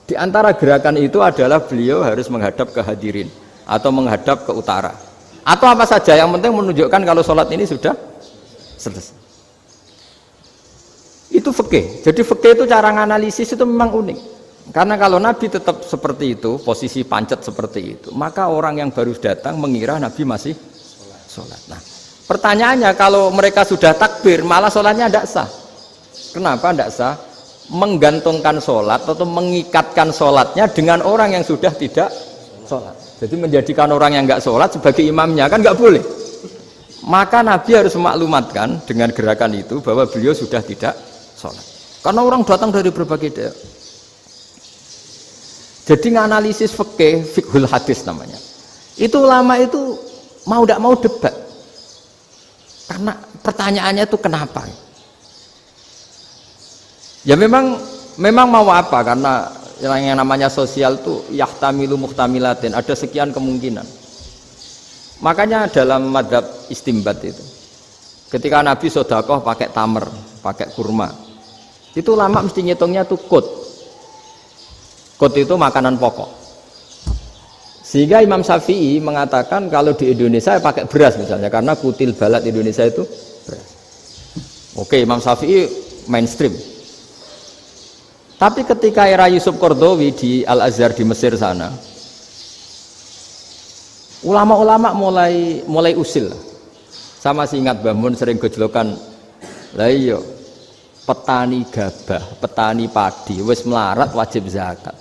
Di antara gerakan itu adalah beliau harus menghadap ke hadirin atau menghadap ke utara atau apa saja yang penting menunjukkan kalau sholat ini sudah selesai. Itu fikih. Jadi fikih itu cara menganalisis itu memang unik. Karena kalau Nabi tetap seperti itu, posisi pancet seperti itu, maka orang yang baru datang mengira Nabi masih sholat. Nah, pertanyaannya kalau mereka sudah takbir, malah sholatnya tidak sah. Kenapa tidak sah? Menggantungkan sholat atau mengikatkan sholatnya dengan orang yang sudah tidak sholat. Jadi menjadikan orang yang nggak sholat sebagai imamnya, kan nggak boleh. Maka Nabi harus memaklumatkan dengan gerakan itu bahwa beliau sudah tidak sholat. Karena orang datang dari berbagai daerah. Jadi nganalisis fikih, fiqhul hadis namanya. Itu ulama itu mau tidak mau debat. Karena pertanyaannya itu kenapa? Ya memang mau apa? Karena yang namanya sosial itu yahtamilu muhtamilatin, ada sekian kemungkinan. Makanya dalam madhab istimbat itu, ketika Nabi sodakoh pakai tamer, pakai kurma, itu ulama mesti ngitungnya tuh kut. Kut itu makanan pokok. Sehingga Imam Syafi'i mengatakan kalau di Indonesia pakai beras misalnya, karena kutil balad Indonesia itu beras. Oke, Imam Syafi'i mainstream. Tapi ketika era Yusuf Qaradawi di Al-Azhar di Mesir sana, ulama-ulama mulai usil. Sama sih ingat Mbah Mun sering gojlokan, lah iya petani gabah, petani padi wis melarat wajib zakat.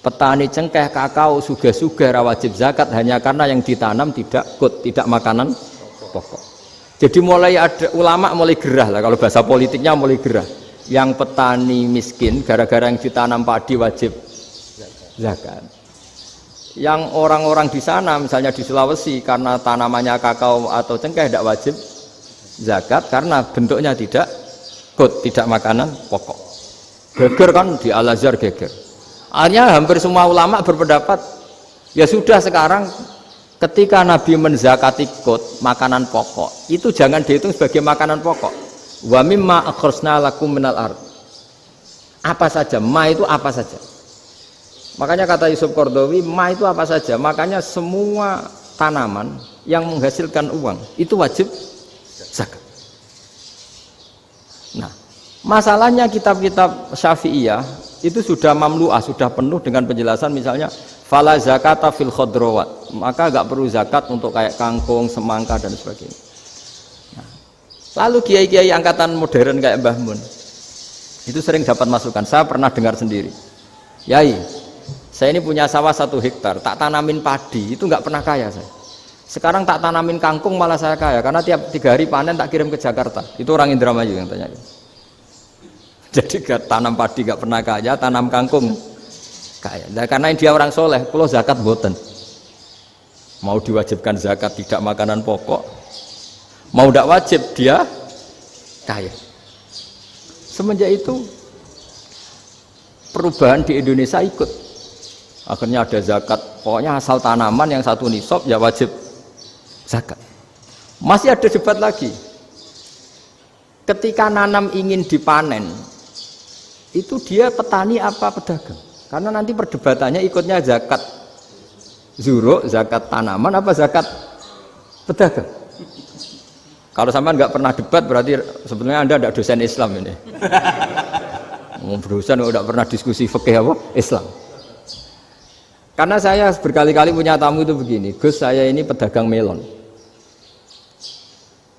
Petani cengkeh, kakao, suga-suga wajib zakat hanya karena yang ditanam tidak tidak makanan pokok. Jadi mulai ada ulama mulai gerah lah, kalau bahasa politiknya mulai gerah. Yang petani miskin gara-gara yang ditanam padi wajib zakat. Yang orang-orang di sana misalnya di Sulawesi karena tanamannya kakao atau cengkeh tidak wajib zakat karena bentuknya tidak tidak makanan pokok. Geger kan di Al-Azhar geger. Akhirnya hampir semua ulama berpendapat ya sudah sekarang ketika Nabi menzakati makanan pokok itu jangan dihitung sebagai makanan pokok. Wa mimma akhrajna lakum minal ard. Apa saja, ma itu apa saja. Makanya kata Yusuf Qaradawi, ma itu apa saja. Makanya semua tanaman yang menghasilkan uang itu wajib zakat. Nah, masalahnya kitab-kitab Syafi'iyah itu sudah mamlu'ah, sudah penuh dengan penjelasan misalnya fala zakata fil khadrawat, maka enggak perlu zakat untuk kayak kangkung, semangka dan sebagainya. Nah, lalu kiai-kiai angkatan modern kayak Mbah Mun itu sering dapat masukan. Saya pernah dengar sendiri, Yai, saya ini punya sawah 1 hektar, tak tanamin padi, itu enggak pernah kaya saya. Sekarang tak tanamin kangkung malah saya kaya karena tiap 3 hari panen tak kirim ke Jakarta. Itu orang Indramayu yang tanya. Jadi gak tanam padi gak pernah kaya, tanam kangkung kaya. Nah, karena dia orang soleh, kalau zakat boten. Mau diwajibkan zakat tidak makanan pokok, mau tidak wajib dia kaya. Semenjak itu perubahan di Indonesia ikut. Akhirnya ada zakat, pokoknya asal tanaman yang satu nisab ya wajib zakat. Masih ada debat lagi. Ketika nanam ingin dipanen, itu dia petani apa pedagang? Karena nanti perdebatannya ikutnya zakat zuruk, zakat tanaman apa zakat pedagang. Kalau sampean nggak pernah debat berarti sebenarnya Anda tidak dosen Islam ini. Dosen nggak pernah diskusi fikih apa Islam. Karena saya berkali-kali punya tamu itu begini, Gus saya ini pedagang melon.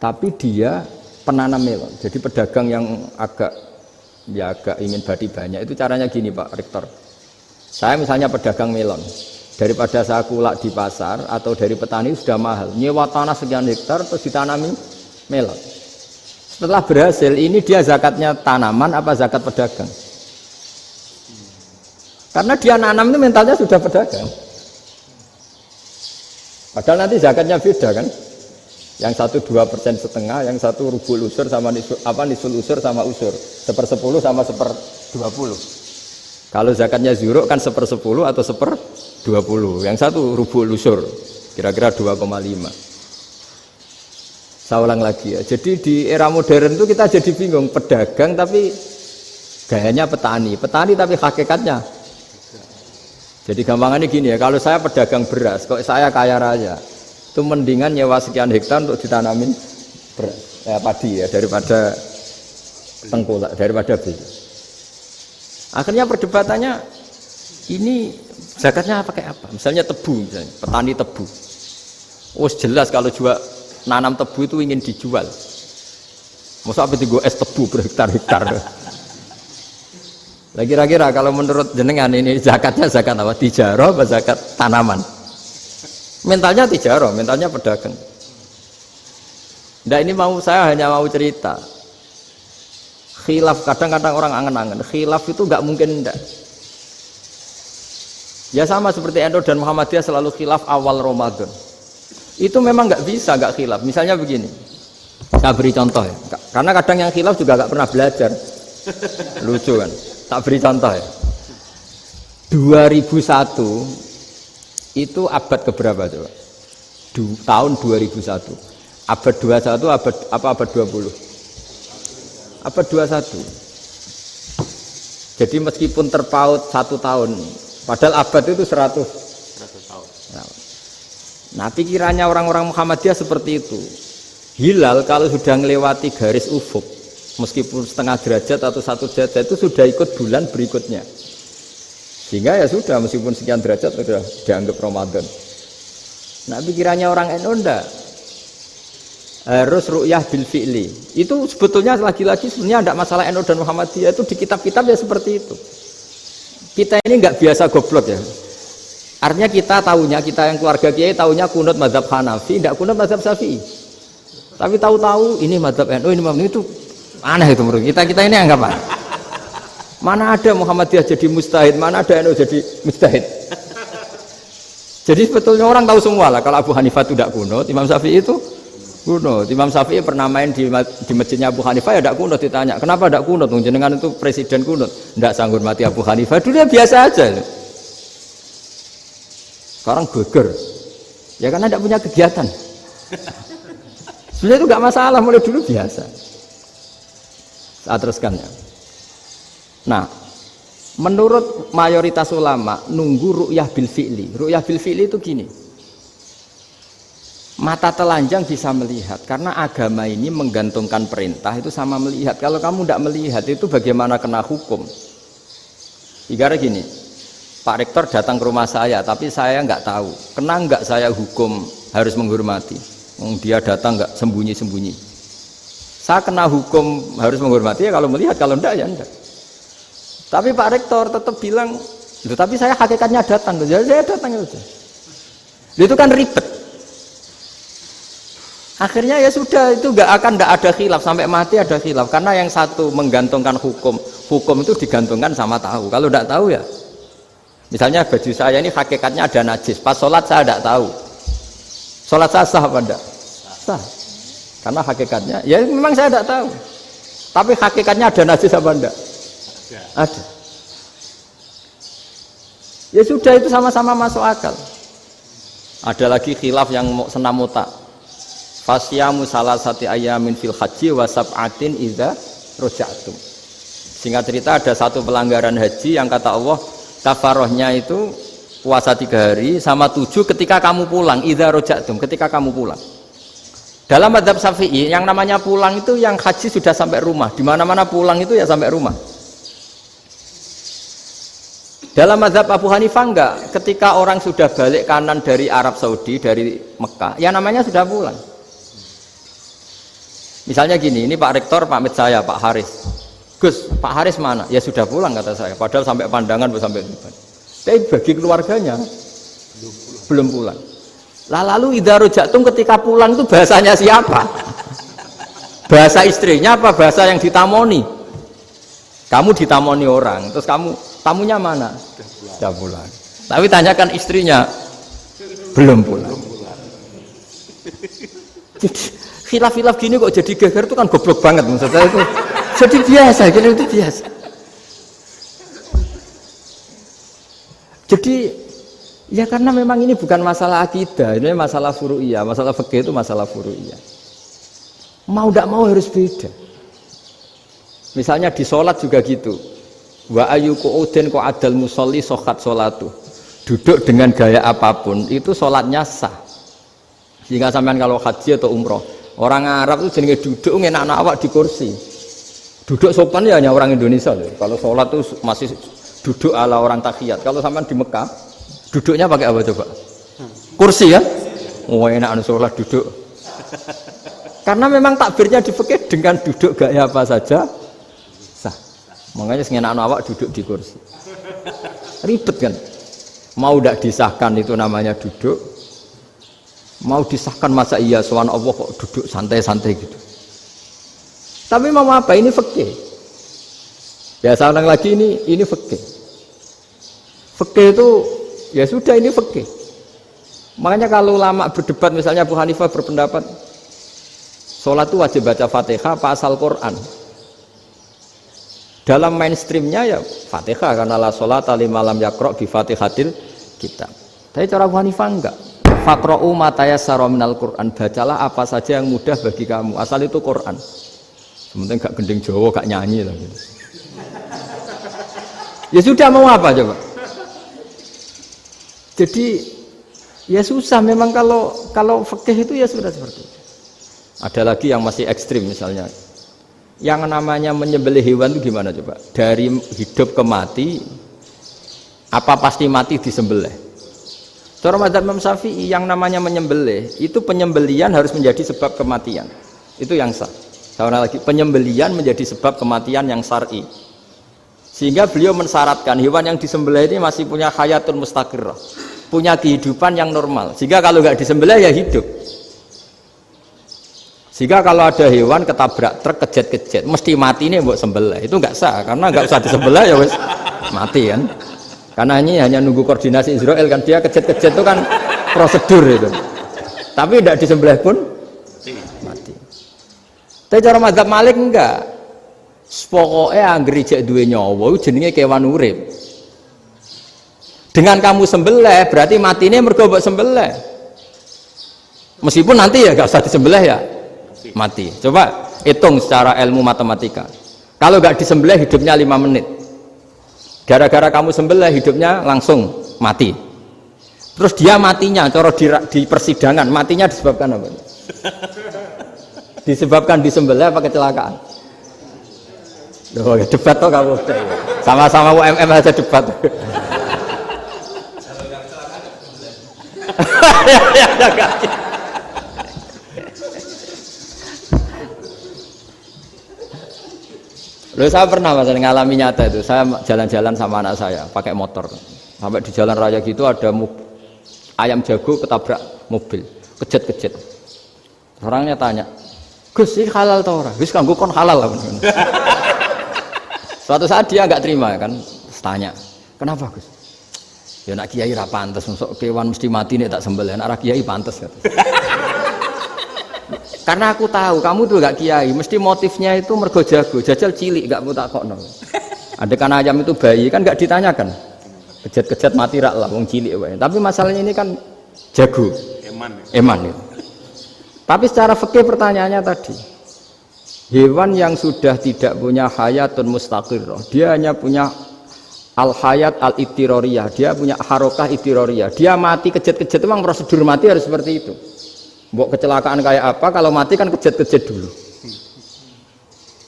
Tapi dia penanam melon. Jadi pedagang yang agak ingin badi banyak itu caranya gini Pak Rektor. Saya misalnya pedagang melon, daripada saya kulak di pasar atau dari petani sudah mahal, nyewa tanah sekian hektar terus ditanami melon. Setelah berhasil ini dia zakatnya tanaman apa zakat pedagang? Karena dia nanam itu mentalnya sudah pedagang. Padahal nanti zakatnya beda kan? Yang satu 2,5%, yang satu rubul usur sama nisul usur sama usur, 1/10 sama 1/20. Kalau zakatnya zuruk kan 1/10 atau 1/20. Yang satu rubul usur, kira-kira 2,5. Saya ulang lagi ya. Jadi di era modern itu kita jadi bingung, pedagang tapi gayanya petani, petani tapi hakikatnya. Jadi gampangannya gini ya, kalau saya pedagang beras, kok saya kaya raya, itu mendingan nyewa sekian hektar untuk ditanamin beras, padi ya, daripada tengkulak, daripada beli. Akhirnya perdebatannya ini zakatnya pakai apa? Misalnya tebu, misalnya petani tebu. Oh jelas kalau jual nanam tebu itu ingin dijual. Masa apa itu es tebu berhektar-hektar? Nah kira-kira kalau menurut jenengan ini zakatnya zakat apa? Tijarah apa zakat tanaman? Mentalnya tijarah, mentalnya pedagang. Nah ini saya hanya mau cerita. Khilaf kadang-kadang orang angen-angen. Khilaf itu nggak mungkin enggak. Ya sama seperti NU dan Muhammadiyah selalu khilaf awal Ramadan. Itu memang nggak bisa nggak khilaf. Misalnya begini, saya beri contoh ya. Karena kadang yang khilaf juga nggak pernah belajar. Lucu kan? Tak beri contoh ya. 2001 itu abad keberapa coba? Tahun 2001. Abad 21 abad 20? Abad 21. Jadi meskipun terpaut 1 tahun, padahal abad itu 100 tahun. Nah pikirannya orang-orang Muhammadiyah seperti itu. Hilal kalau sudah melewati garis ufuk, meskipun setengah derajat atau 1 derajat itu sudah ikut bulan berikutnya. Sehingga ya sudah meskipun sekian derajat sudah dianggap Ramadan. Nah pikirannya orang NU enggak. Harus ru'yah bil fi'li. Itu sebetulnya lagi-lagi sebenarnya tidak masalah NU dan Muhammadiyah, itu di kitab-kitab ya seperti itu. Kita ini nggak biasa goblok ya. Artinya kita yang keluarga kiai tahunya kunut mazhab Hanafi, tidak kunut mazhab Syafi'i. Tapi tahu-tahu ini mazhab NU, ini mazhab itu aneh itu menurut kita ini anggap apa? Mana ada Muhammadiyah jadi mustahid, mana ada NU jadi mustahid. Jadi sebetulnya orang tahu semua lah kalau Abu Hanifah itu tidak kunut, Imam Syafi'i itu kunut. Imam Syafi'i pernah main di masjidnya Abu Hanifah ya tidak kunut, ditanya kenapa tidak kunut? Jenengan itu presiden kunut, tidak sanggup mati Abu Hanifah, dulu ya biasa aja. Sekarang geger ya karena tidak punya kegiatan. Sebenarnya itu nggak masalah, mulai dulu biasa. Saya teruskan ya. Nah menurut mayoritas ulama nunggu ru'yah bil fi'li. Ru'yah bil fi'li itu gini, mata telanjang bisa melihat karena agama ini menggantungkan perintah itu sama melihat. Kalau kamu tidak melihat itu bagaimana kena hukum? Ibarat gini, Pak Rektor datang ke rumah saya tapi saya nggak tahu, kena nggak saya hukum harus menghormati? Dia datang nggak sembunyi-sembunyi, saya kena hukum harus menghormati ya kalau melihat, kalau enggak ya enggak. Tapi Pak Rektor tetap bilang, tapi saya hakikatnya datang, jadi saya datang saja. Itu kan ribet. Akhirnya ya sudah, itu nggak ada khilaf sampai mati, ada khilaf karena yang satu menggantungkan hukum itu digantungkan sama tahu. Kalau tidak tahu ya, misalnya baju saya ini hakikatnya ada najis, pas sholat saya tidak tahu, sholat saya sah apa enggak? Sah, karena hakikatnya ya memang saya tidak tahu, tapi hakikatnya ada najis apa enggak? Ada. Ya sudah, itu sama-sama masuk akal. Ada lagi khilaf yang senam otak. Fasyamu salasati ayamin fil haji wa sab'atin idza raja'tum. Singkat cerita ada satu pelanggaran haji yang kata Allah kafarohnya itu puasa 3 hari sama 7 ketika kamu pulang, idza raja'tum, ketika kamu pulang. Dalam mazhab Syafi'i yang namanya pulang itu yang haji sudah sampai rumah. Di mana-mana pulang itu ya sampai rumah. Dalam mazhab Abu Hanifah enggak, ketika orang sudah balik kanan dari Arab Saudi, dari Mekah, ya namanya sudah pulang. Misalnya gini, ini Pak Rektor pamit saya, Pak Haris. Gus, Pak Haris mana? Ya sudah pulang kata saya, padahal sampai Pandangan sampai depan. Tapi bagi keluarganya belum pulang. Lalu idza raja'tum ketika pulang itu bahasanya siapa? Bahasa istrinya apa bahasa yang ditamoni? Kamu ditamoni orang, terus tamunya mana? Sudah pulang. Tapi tanyakan istrinya, belum pulang. Khilaf-khilaf gini kok jadi geger itu kan goblok banget maksudnya itu. Jadi biasa, gini itu biasa. Jadi ya karena memang ini bukan masalah akidah, ini masalah furu'iyah, masalah fikih itu masalah furu'iyah. Mau tidak mau harus beda. Misalnya di sholat juga gitu. Wa ayu qu'udin qu'adal musolli sohat sholatu. Duduk dengan gaya apapun itu sholatnya sah. Sehingga sampean kalau haji atau umroh, orang Arab itu jenenge duduk ngenak awak di kursi. Duduk sopan ya hanya orang Indonesia loh. Kalau sholat itu masih duduk ala orang tahiyat. Kalau sampean di Mekah, duduknya pakai apa coba? Kursi ya? Oh enak sholat duduk. Karena memang takbirnya di fikih dengan duduk gaya apa saja sah. Makanya sengenak awak duduk di kursi. Ribet kan? Mau tidak disahkan itu namanya duduk. Mau disahkan masa iya soal Allah kok duduk santai-santai gitu. Tapi mau apa? Ini fikih. Ya sekarang lagi ini fikih. Fikih itu ya sudah ini fikih. Makanya kalau ulama berdebat misalnya Abu Hanifah berpendapat sholat itu wajib baca Fatihah apa asal Quran. Dalam mainstreamnya ya Fatihah karena la sholata liman lam yaqra bi Fatihatil kitab. Tapi cara Abu Hanifah enggak. Faqra'u ma tayassara minal Qur'an, bacalah apa saja yang mudah bagi kamu, asal itu Quran. Sementing gak gending Jawa, gak nyanyi lah gitu. Ya sudah mau apa coba? Jadi ya susah memang kalau fikih itu ya sudah seperti itu. Ada lagi yang masih ekstrim misalnya. Yang namanya menyembelih hewan itu gimana coba? Dari hidup ke mati apa pasti mati disembelih? Cara mazhab Imam Syafi'i yang namanya menyembelih itu penyembelian harus menjadi sebab kematian. Itu yang sah. Seorang lagi penyembelian menjadi sebab kematian yang syar'i. Sehingga beliau mensyaratkan hewan yang disembelih ini masih punya hayatun mustaqirrah, punya kehidupan yang normal. Sehingga kalau nggak disembelih ya hidup. Sehingga kalau ada hewan ketabrak truk kejet-kejet mesti mati ini buat sembelih. Itu nggak sah karena nggak usah disembelih ya wes mati kan. Karena ini hanya nunggu koordinasi Israel kan, dia kejet-kejet itu kan prosedur itu. Tapi tidak disembelih pun mati. Tapi cara mazhab Malik enggak. Pokoknya anggere jek duwe nyawa jenenge kewan urip. Dengan kamu sembelih berarti matine mergo mbok sembelih. Meskipun nanti ya enggak usah disembelih ya mati. Coba hitung secara ilmu matematika. Kalau enggak disembelih hidupnya 5 menit. Gara-gara kamu sembelih hidupnya langsung mati. Terus dia matinya, cara di persidangan matinya disebabkan apa? Disebabkan disembelih apa kecelakaan? Loh, debat toh kamu. Sama-sama UMM aja debat. Loh, saya pernah mas ngalami nyata itu, saya jalan-jalan sama anak saya pakai motor, sampai di jalan raya gitu ada ayam jago ketabrak mobil, kejet-kejet. Orangnya tanya, Gus ini halal tau ora? Gus kanggo kon halal lah. Suatu saat dia nggak terima kan, tanya, kenapa Gus? Ya nak kiai ra pantes, masuk kewan mesti mati nek tak sembelih, nak kiai pantes kata. Karena aku tahu kamu tuh gak kiai, mesti motifnya itu mergo jago, jajal cilik gak mau tak kokno. Ada kan ayam itu bayi kan gak ditanyakan, kejat-kejat mati rak lah, wong cilik wae. Tapi masalahnya ini kan jago, eman ya. Tapi secara fikih pertanyaannya tadi, hewan yang sudah tidak punya hayatun mustaqirrah, dia hanya punya al-hayat al-ittiroriyah, dia punya harokah ittiroriyah, dia mati kejat-kejat, memang prosedur mati harus seperti itu. Mbok kecelakaan kayak apa, kalau mati kan kejat-kejat dulu.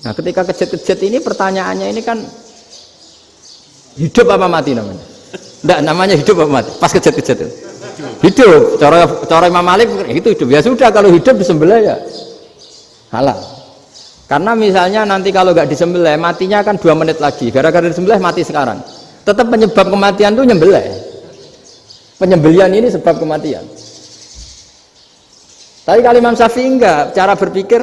Nah ketika kejat-kejat ini pertanyaannya ini kan hidup apa mati namanya? Enggak, namanya hidup apa mati? Pas kejat-kejat itu hidup. Cara Imam Malik itu hidup. Ya sudah, kalau hidup disembelih ya halal. Karena misalnya nanti kalau nggak disembelih matinya kan 2 menit lagi, gara-gara disembelih mati sekarang. Tetap penyebab kematian itu nyembelih. Penyembelian ini sebab kematian. Tapi kalau Imam Syafi'i enggak, cara berpikir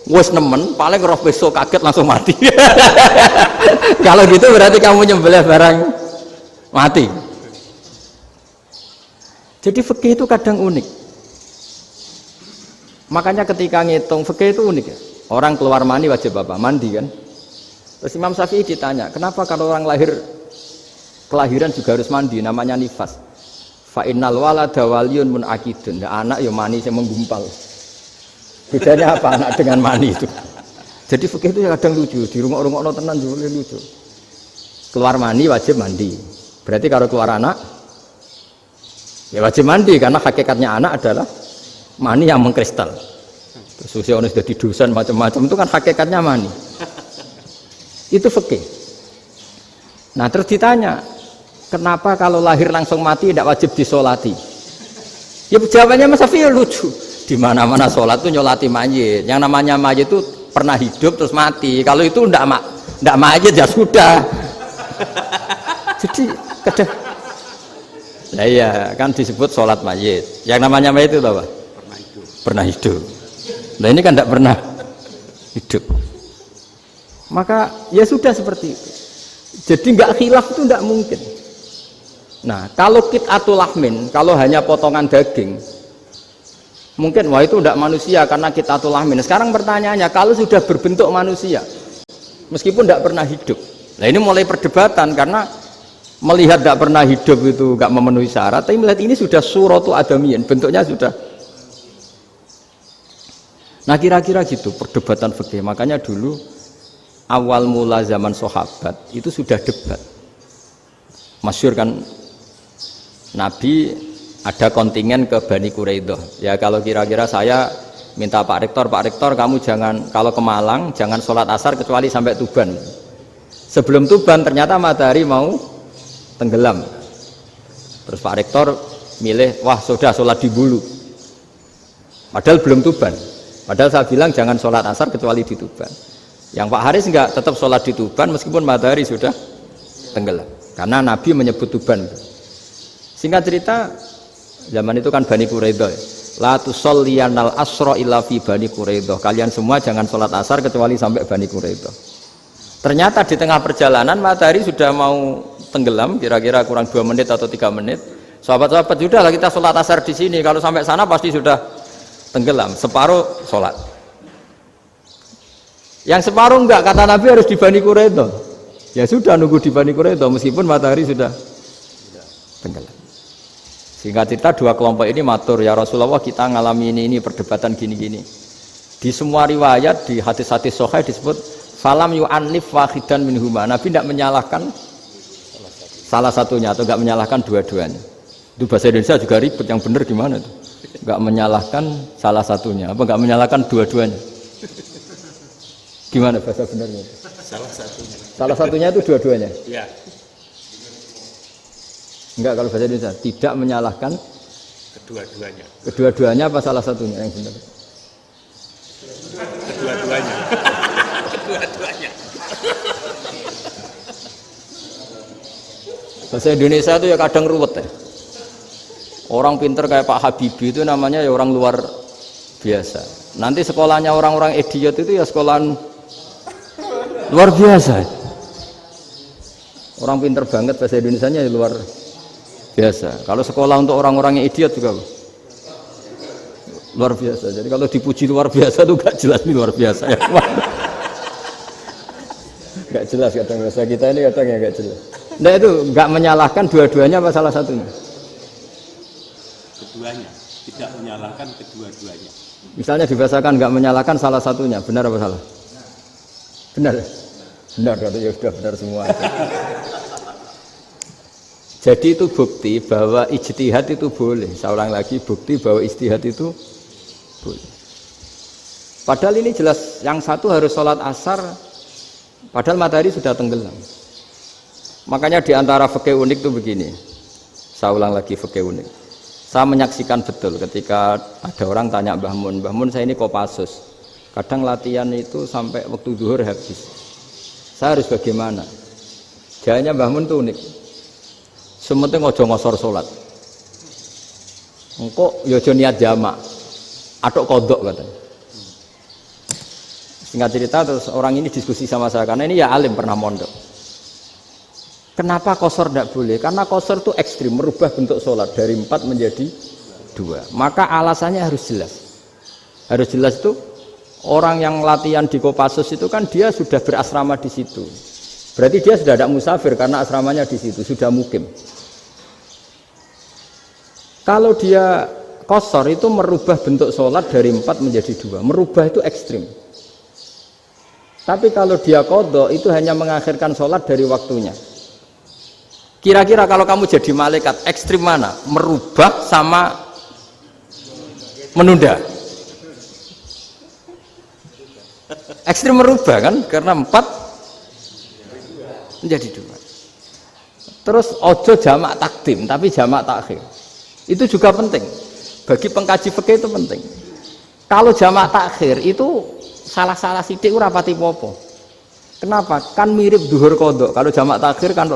wes nemen, paling roh besok kaget langsung mati. Kalau gitu berarti kamu nyembelih barang mati. Jadi fikih itu kadang unik. Makanya ketika ngitung fikih itu unik ya. Orang keluar mani wajib apa? Mandi kan. Terus Imam Syafi'i ditanya, kenapa kalau orang lahir kelahiran juga harus mandi? Namanya nifas. Fa innal walada waliyun munakidun. Nah, anak ya mani yang menggumpal. Bedanya apa anak dengan mani itu? Jadi fikih itu kadang lucu, di rumah-rumah tenan juga lucu. Keluar mani wajib mandi. Berarti kalau keluar anak ya wajib mandi, karena hakikatnya anak adalah mani yang mengkristal. Terus usia orang sudah didosan macam-macam itu kan hakikatnya mani. Itu fikih. Nah terus ditanya, kenapa kalau lahir langsung mati tidak wajib disolati? Ya jawabannya Mas Syafi'i lucu. Di mana-mana sholat itu nyolati mayit. Yang namanya mayit itu pernah hidup terus mati. Kalau itu ndak mayit ya sudah. Jadi kadang, nah iya kan disebut sholat mayit. Yang namanya mayit itu apa? Pernah hidup. Nah ini kan ndak pernah hidup. Maka ya sudah seperti itu. Jadi nggak khilaf itu ndak mungkin. Nah, kalau qit'atul lahmin, kalau hanya potongan daging, mungkin wah itu tidak manusia karena qit'atul lahmin. Sekarang pertanyaannya, kalau sudah berbentuk manusia, meskipun tidak pernah hidup, nah ini mulai perdebatan karena melihat tidak pernah hidup itu nggak memenuhi syarat, tapi melihat ini sudah suratu adamiyin, bentuknya sudah. Nah kira-kira gitu perdebatan fikih. Makanya dulu awal mula zaman sahabat itu sudah debat. Masyhur kan. Nabi ada kontingen ke Bani Quraidah. Ya kalau kira-kira saya minta Pak Rektor kamu jangan, kalau ke Malang jangan sholat asar kecuali sampai Tuban. Sebelum Tuban ternyata matahari mau tenggelam. Terus Pak Rektor milih, wah sudah sholat di Bulu. Padahal belum Tuban. Padahal saya bilang jangan sholat asar kecuali di Tuban. Yang Pak Haris enggak, tetap sholat di Tuban meskipun matahari sudah tenggelam. Karena Nabi menyebut Tuban. Singkat cerita, zaman itu kan Bani Quraidah. La tusolliyanal asra illa fi Bani Quraidah. Kalian semua jangan sholat asar kecuali sampai Bani Quraidah. Ternyata di tengah perjalanan matahari sudah mau tenggelam, kira-kira kurang 2 menit atau 3 menit. Sahabat-sahabat, sudahlah kita sholat asar di sini. Kalau sampai sana pasti sudah tenggelam. Separuh sholat. Yang separuh enggak, kata Nabi harus di Bani Quraidah. Ya sudah nunggu di Bani Quraidah meskipun matahari sudah tenggelam. Sehingga cerita 2 kelompok ini matur, ya Rasulullah kita ngalami ini perdebatan gini-gini. Di semua riwayat, di hadis-hadis sahih disebut falam yu'annif wahidan minhuma. Nabi tidak menyalahkan salah satunya atau enggak menyalahkan dua-duanya. Itu bahasa Indonesia juga ribet, yang benar gimana itu? Enggak menyalahkan salah satunya, apa enggak menyalahkan dua-duanya? Gimana bahasa benarnya itu? Salah satunya. Salah satunya itu dua-duanya? Ya. Enggak, kalau bahasa Indonesia tidak menyalahkan Kedua-duanya. Kedua-duanya apa salah satunya yang benar? Kedua-duanya. Kedua-duanya. Bahasa Indonesia itu ya kadang ruwet ya. Orang pinter kayak Pak Habibie itu namanya ya orang luar biasa. Nanti sekolahnya orang-orang idiot itu ya sekolahan luar biasa. Orang pinter banget bahasa Indonesianya ya luar biasa. Kalau sekolah untuk orang-orang yang idiot juga luar biasa. Jadi kalau dipuji luar biasa itu gak jelas ini luar biasa ya. Gak jelas kadang bahasa kita ini kadang ya gak jelas. Nah itu gak menyalahkan dua-duanya apa salah satunya? Keduanya, tidak menyalahkan kedua-duanya. Misalnya dibahasakan gak menyalahkan salah satunya, benar apa salah? Benar. Benar, ya sudah benar semua. Jadi itu bukti bahwa ijtihad itu boleh. Saya ulang lagi, bukti bahwa ijtihad itu boleh. Padahal ini jelas yang satu harus sholat asar, padahal matahari sudah tenggelam. Makanya diantara fikih unik itu begini. Saya ulang lagi fikih unik. Saya menyaksikan betul ketika ada orang tanya Mbah Mun saya ini Kopassus. Kadang latihan itu sampai waktu zuhur habis. Saya harus bagaimana? Jawabnya Mbah Mun itu unik. Sementing ojo ngosor sholat. Engkau ya ojo niat jamak. Atok kodok katanya. Singkat cerita terus orang ini diskusi sama saya karena ini ya alim pernah mondok. Kenapa kosor tidak boleh? Karena kosor itu ekstrim, merubah bentuk sholat dari 4 menjadi 2. Maka alasannya harus jelas. Harus jelas itu orang yang latihan di Kopassus itu kan dia sudah berasrama di situ. Berarti dia sudah tidak musafir karena asramanya di situ, sudah mukim. Kalau dia kosor itu merubah bentuk sholat dari 4 menjadi 2. Merubah itu ekstrim. Tapi kalau dia qadha itu hanya mengakhirkan sholat dari waktunya. Kira-kira kalau kamu jadi malaikat ekstrim mana? Merubah sama menunda? Ekstrim merubah kan? Karena 4 menjadi 2. Terus ojo jamak takdim tapi jamak takhir. Itu juga penting. Bagi pengkaji fikih itu penting. Kalau jamak takhir itu salah-salah sithik ora pati apa-apa. Kenapa? Kan mirip zuhur qadha. Kalau jamak takhir kan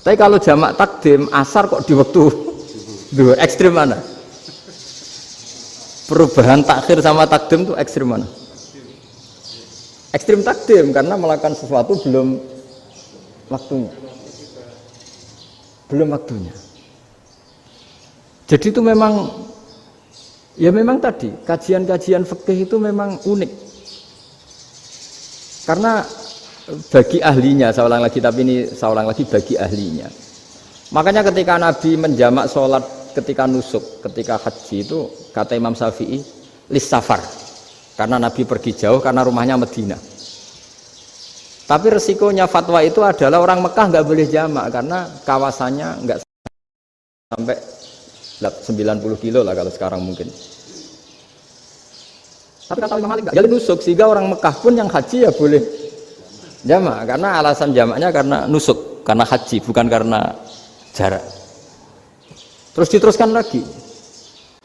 tapi kalau jamak takdim asar kok di waktu zuhur ekstrim mana? Perubahan takhir sama takdim itu ekstrim mana? Ekstrim takdim karena melakukan sesuatu belum waktunya. Belum waktunya. Jadi itu memang ya memang tadi kajian-kajian fikih itu memang unik. Karena bagi ahlinya, saya ulang lagi, tapi ini saya ulang lagi bagi ahlinya. Makanya ketika Nabi menjamak sholat ketika nusuk, ketika haji itu kata Imam Syafi'i lis safar, karena Nabi pergi jauh karena rumahnya Madinah. Tapi resikonya fatwa itu adalah orang Mekah nggak boleh jamak karena kawasannya nggak sampai 90 kilo lah kalau sekarang mungkin. Tapi kata Imam Malik nggak jadi nusuk, sehingga orang Mekah pun yang haji ya boleh jamak, karena alasan jamaknya karena nusuk, karena haji, bukan karena jarak. Terus diteruskan lagi,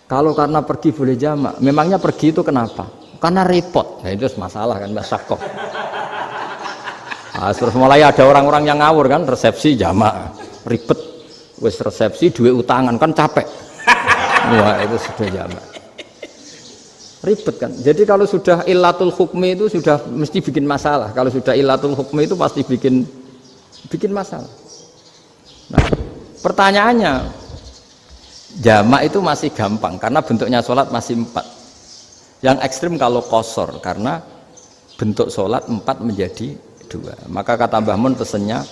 kalau karena pergi boleh jamak, memangnya pergi itu kenapa? Karena repot. Nah itu masalah kan, masyakoh. Nah, terus mulai ada orang-orang yang ngawur kan, resepsi jamak, ribet. Wes resepsi duit utangan kan capek. Wah itu sudah jamak. Ribet kan. Jadi kalau sudah illatul hukmi itu sudah mesti bikin masalah. Kalau sudah illatul hukmi itu pasti bikin masalah. Nah, pertanyaannya, jamak itu masih gampang karena bentuknya sholat masih 4. Yang ekstrim kalau qasar karena bentuk sholat 4 menjadi 2. Maka kata Mbah Mun pesennya,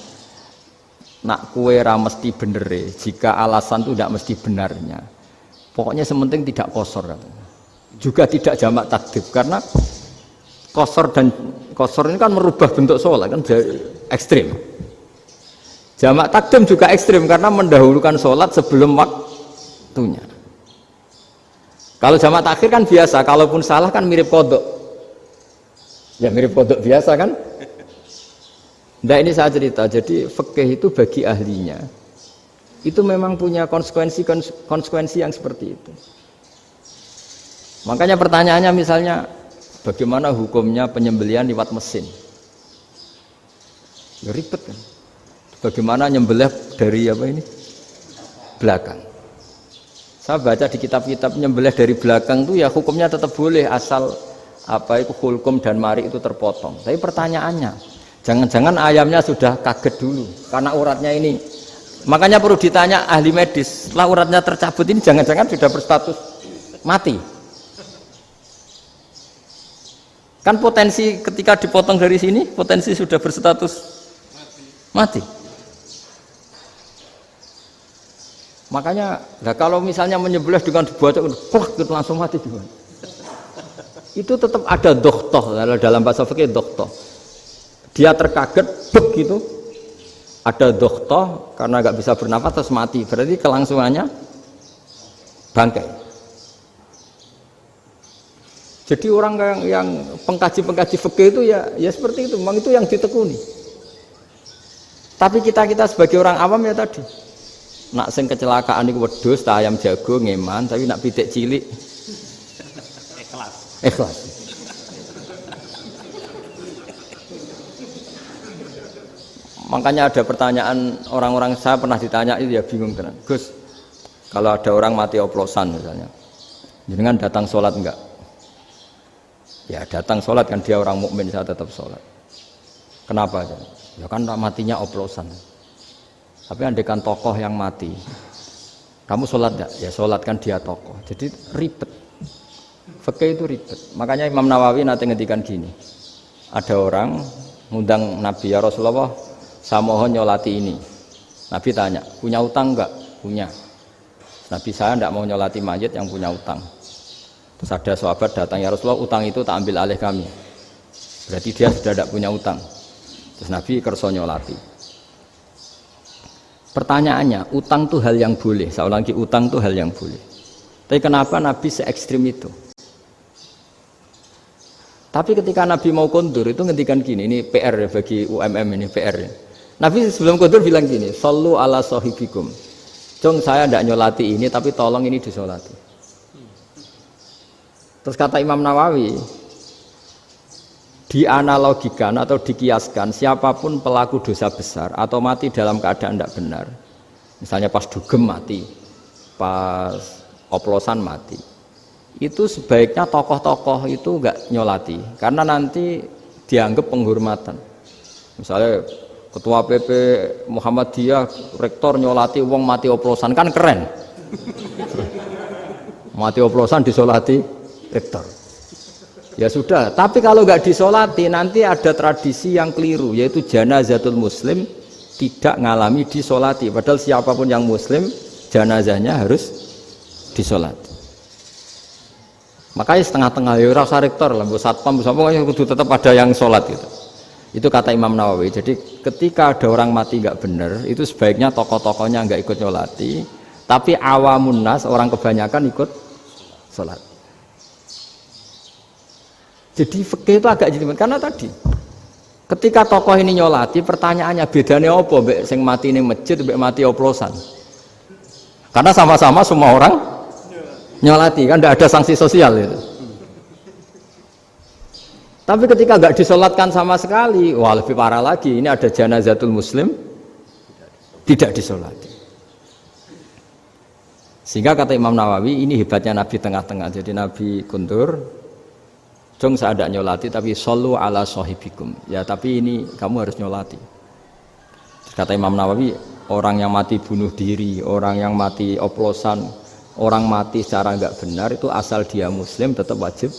nak kue ra mesti benere, jika alasan itu tidak mesti benarnya. Pokoknya sementing tidak qasar katanya. Juga tidak jamak takdim karena qasar ini kan merubah bentuk sholat kan ekstrim. Jamak takdim juga ekstrim karena mendahulukan sholat sebelum waktunya. Kalau jamak takhir kan biasa, kalaupun salah kan mirip kodok. Ya mirip kodok biasa kan. Nah ini saya cerita, jadi fikih itu bagi ahlinya itu memang punya konsekuensi yang seperti itu. Makanya pertanyaannya misalnya bagaimana hukumnya penyembelihan lewat mesin? Ya, ribet kan? Bagaimana nyembelih dari apa ini? Belakang. Saya baca di kitab-kitab nyembelih dari belakang tuh ya hukumnya tetap boleh asal apa itu hulkum dan mari itu terpotong. Tapi pertanyaannya, jangan-jangan ayamnya sudah kaget dulu karena uratnya ini. Makanya perlu ditanya ahli medis, setelah uratnya tercabut ini jangan-jangan sudah berstatus mati. Kan potensi ketika dipotong dari sini, potensi sudah berstatus mati. Makanya, nah kalau misalnya menyembelih dengan dibaca, itu langsung mati juga. Itu tetap ada doktoh, dalam bahasa fikih doktoh. Dia terkaget, begitu, ada doktoh karena nggak bisa bernafas terus mati. Berarti kelangsungannya bangkai. Jadi orang yang pengkaji fikih itu ya seperti itu, memang itu yang ditekuni. Tapi kita sebagai orang awam ya tadi. Nak sing kecelakaan iku wedhus ta ayam jago ngeman, tapi nak pitik cilik ikhlas. Makanya ada pertanyaan orang-orang, saya pernah ditanya itu ya bingung tenan. Gus, kalau ada orang mati oplosan misalnya, jenengan datang sholat enggak? Ya datang sholat kan, dia orang mukmin, saya tetap sholat. Kenapa? Ya kan matinya oplosan. Tapi andaikan tokoh yang mati, kamu sholat enggak? Ya sholat kan dia tokoh. Jadi ribet. Fikih itu ribet. Makanya Imam Nawawi nanti ngendikan gini. Ada orang ngundang Nabi, ya Rasulullah, saya mohon nyolati ini. Nabi tanya, punya utang enggak? Punya. Nabi, saya enggak mau nyolati mayit yang punya utang. Terus ada sahabat datang, ya Rasulullah, utang itu tak ambil alih kami. Berarti dia sudah tidak punya utang. Terus Nabi kerso nyolati. Pertanyaannya, utang itu hal yang boleh. Saya ulangi, utang itu hal yang boleh. Tapi kenapa Nabi se-ekstrim itu? Tapi ketika Nabi mau kondur itu ngendikan gini, ini PR ya bagi UMM ini PR ya. Nabi sebelum kondur bilang gini, sallu ala sahibikum. Jong saya tidak nyolati ini, tapi tolong ini disolati. Terus kata Imam Nawawi, dianalogikan atau dikiaskan siapapun pelaku dosa besar atau mati dalam keadaan tidak benar, misalnya pas dugem mati, pas oplosan mati, itu sebaiknya tokoh-tokoh itu enggak nyolati karena nanti dianggap penghormatan. Misalnya ketua PP Muhammadiyah rektor nyolati wong mati oplosan, kan keren. Mati oplosan disolati rektor. Ya sudah, tapi kalau nggak disolati nanti ada tradisi yang keliru, yaitu janazatul muslim tidak ngalami disolati. Padahal siapapun yang muslim, janazahnya harus disolati. Makanya setengah-tengah, ya rasa rektor lah, satpam, pokoknya kudu tetap ada yang sholat gitu. Itu kata Imam Nawawi. Jadi ketika ada orang mati nggak benar, itu sebaiknya tokoh-tokohnya nggak ikut nyolati, tapi awamun nas, orang kebanyakan ikut sholat. Jadi fikih itu agak jelimet karena tadi ketika tokoh ini nyolati, pertanyaannya bedanya apa mbek sing mati ning masjid mbek mati oplosan? Karena sama-sama semua orang nyolati, kan tidak ada sanksi sosial itu. Tapi ketika nggak disolatkan sama sekali, wah lebih parah lagi. Ini ada janazatul muslim tidak disolati. Sehingga kata Imam Nawawi, ini hebatnya Nabi tengah-tengah. Jadi Nabi kundur, jong saya tidak nyolati, tapi sallu ala sahibikum. Ya tapi ini kamu harus nyolati. Kata Imam Nawawi, orang yang mati bunuh diri, orang yang mati oplosan, orang mati secara enggak benar itu asal dia muslim tetap wajib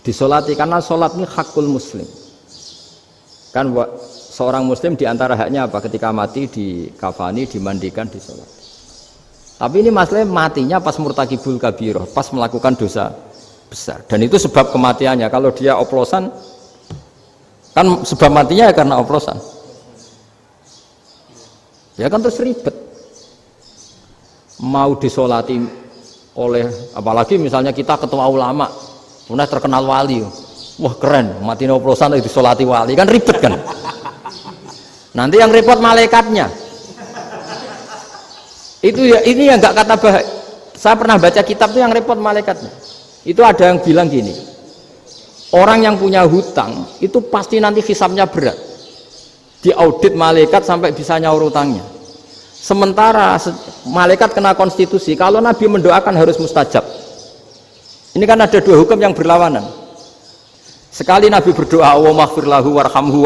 disolati karena sholat ini hakul muslim. Kan seorang muslim diantara haknya apa? Ketika mati dikafani, dimandikan, disolati. Tapi ini masalahnya matinya pas murtakibul kabiroh, pas melakukan dosa besar, dan itu sebab kematiannya. Kalau dia oplosan kan sebab matinya ya karena oplosan, ya kan terus ribet. Mau disolati oleh, apalagi misalnya kita ketua ulama udah terkenal wali, wah keren mati oplosan itu disolati wali, kan ribet kan. Nanti yang repot malaikatnya itu ya, ini yang nggak kata bahaya. Saya pernah baca kitab tuh yang repot malaikatnya. Itu ada yang bilang gini, orang yang punya hutang itu pasti nanti hisabnya berat, diaudit malaikat sampai bisa nyaur hutangnya. Sementara malaikat kena konstitusi, kalau Nabi mendoakan harus mustajab. Ini kan ada dua hukum yang berlawanan. Sekali Nabi berdoa, Allahumma ighfir lahu warhamhu,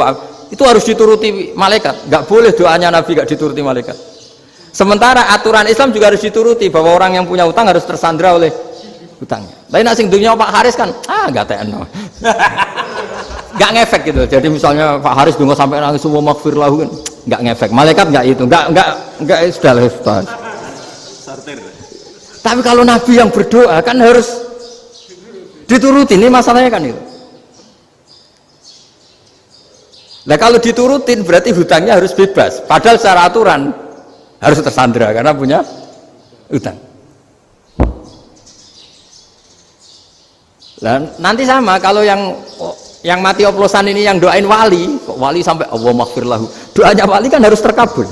itu harus dituruti malaikat. Enggak boleh doanya Nabi enggak dituruti malaikat. Sementara aturan Islam juga harus dituruti, bahwa orang yang punya utang harus tersandra oleh utangnya. Lain asing dunia Pak Haris kan, enggak TNO. Enggak ngefek gitu. Jadi misalnya Pak Haris donga sampai nangis semua maghfir lahu kan, enggak ngefek. Malaikat enggak itu, enggak sudah. Sartir. Tapi kalau Nabi yang berdoa kan harus dituruti, ini masalahnya kan itu. Nah kalau diturutin berarti hutangnya harus bebas. Padahal secara aturan harus tersandra karena punya hutang. Dan nanti sama kalau yang mati oplosan ini yang doain wali, kok wali sampai Allahumma ighfir lahu. Doanya wali kan harus terkabul.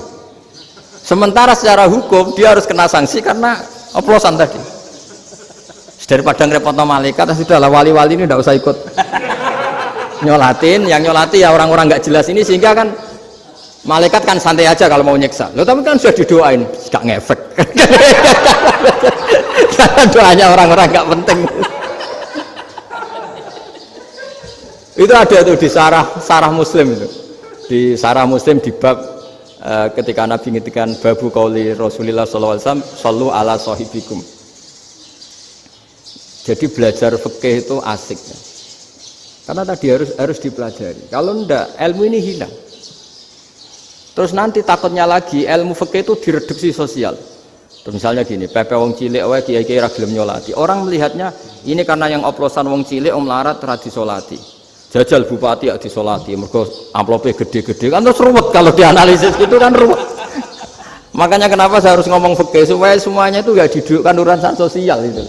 Sementara secara hukum dia harus kena sanksi karena oplosan tadi. Daripada ngerepotno malaikat, sudahlah wali-wali ini tidak usah ikut nyolatin, yang nyolati ya orang-orang nggak jelas ini, sehingga kan malaikat kan santai aja kalau mau nyiksa. Loh tapi kan sudah didoain, nggak ngefek. Doanya orang-orang nggak penting. Itu ada tuh di sarah Muslim itu. Di sarah Muslim di bab ketika Nabi ngintikan babu qauli Rasulullah sallallahu alaihi wasallam, sallu ala sahibikum. Jadi belajar fikih itu asik ya. Karena tadi harus dipelajari. Kalau enggak, ilmu ini hilang. Terus nanti takutnya lagi ilmu fikih itu direduksi sosial. Terus misalnya gini, pepe wong cilik wae kiai-kiai ra gelem nyolati. Orang melihatnya ini karena yang oplosan wong cilik om larat ra disolati. Jajal bupati ya disolati, mergo amplopnya gede-gede. Kan terus ruwet kalau dianalisis gitu kan ruwet. Makanya kenapa saya harus ngomong fikih supaya semuanya itu enggak didudukkan urusan sosial itu.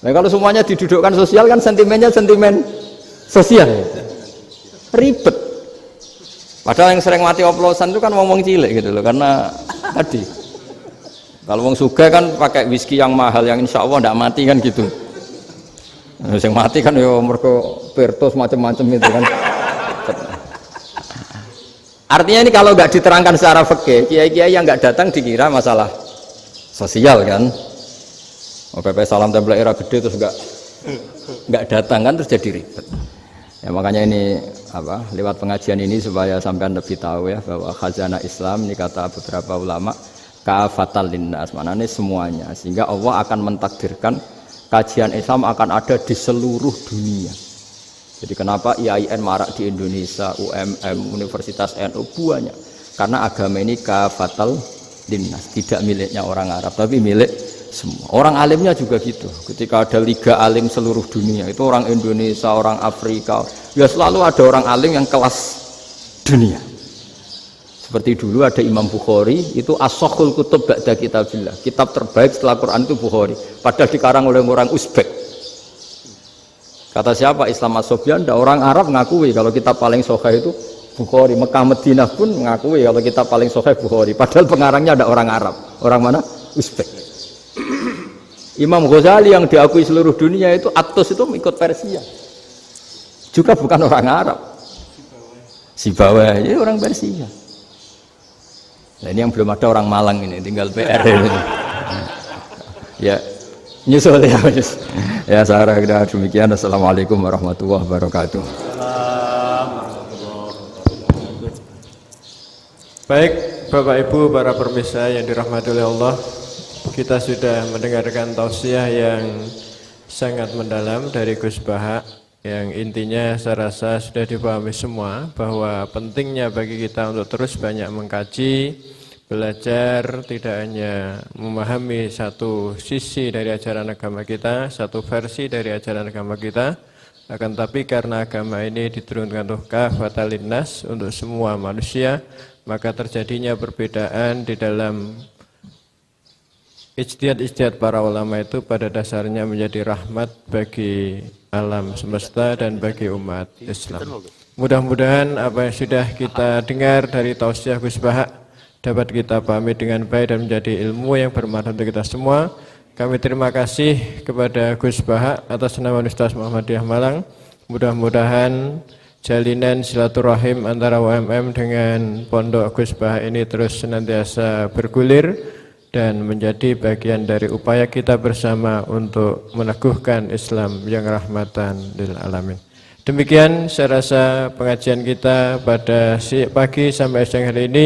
Nah kalau semuanya didudukkan sosial kan sentimennya sentimen sosial, ribet. Padahal yang sering mati oplosan itu kan ngomong cilik gitu loh, karena tadi kalau wong sugih kan pakai whisky yang mahal yang insya Allah tidak mati kan gitu. Yang mati kan ya mergo Pertos macam-macam itu kan. Artinya ini kalau nggak diterangkan secara fikih, kiai-kiai yang nggak datang dikira masalah sosial kan. PP salam tempel era gede terus enggak datang kan terus jadi ribet. Ya makanya ini apa lewat pengajian ini supaya sampean lebih tahu ya bahwa khazanah Islam ini kata beberapa ulama kafatal linnas, maknanya semuanya, sehingga Allah akan mentakdirkan kajian Islam akan ada di seluruh dunia. Jadi kenapa IAIN marak di Indonesia, UMM, Universitas NU banyak, karena agama ini kafatal linnas, tidak miliknya orang Arab tapi milik semua. Orang alimnya juga gitu. Ketika ada liga alim seluruh dunia, itu orang Indonesia, orang Afrika, ya selalu ada orang alim yang kelas dunia. Seperti dulu ada Imam Bukhari, itu as-sakhul kutub ba'da kitabillah. Kitab terbaik setelah Quran itu Bukhari. Padahal dikarang oleh orang Uzbek. Kata siapa? Islam As-Sobyan, orang Arab ngakui kalau kitab paling sahih itu Bukhari. Mekah Madinah pun ngakui kalau kitab paling sahih Bukhari. Padahal pengarangnya ada orang Arab. Orang mana? Uzbek. Imam Ghazali yang diakui seluruh dunia itu Atos itu ikut Persia, juga bukan orang Arab. Sibawah ini orang Persia. Nah ini yang belum ada orang Malang ini, tinggal PR ini. Ya nyusul ya. Ya saya kira demikian. Assalamualaikum warahmatullahi wabarakatuh. Baik Bapak Ibu para pemirsa yang dirahmati oleh Allah, kita sudah mendengarkan tausiah yang sangat mendalam dari Gus Baha, yang intinya saya rasa sudah dipahami semua bahwa pentingnya bagi kita untuk terus banyak mengkaji, belajar, tidak hanya memahami satu sisi dari ajaran agama kita, satu versi dari ajaran agama kita, akan tapi karena agama ini diturunkan untuk kafatan linnas, untuk semua manusia, maka terjadinya perbedaan di dalam ijtihad para ulama itu pada dasarnya menjadi rahmat bagi alam semesta dan bagi umat Islam. Mudah-mudahan apa yang sudah kita dengar dari tausiah Gus Baha dapat kita pahami dengan baik dan menjadi ilmu yang bermanfaat untuk kita semua. Kami terima kasih kepada Gus Baha atas nama Universitas Muhammadiyah Malang. Mudah-mudahan jalinan silaturahim antara UMM dengan Pondok Gus Bah ini terus senantiasa bergulir dan menjadi bagian dari upaya kita bersama untuk meneguhkan Islam yang rahmatan lil alamin. Demikian saya rasa pengajian kita pada pagi sampai siang hari ini.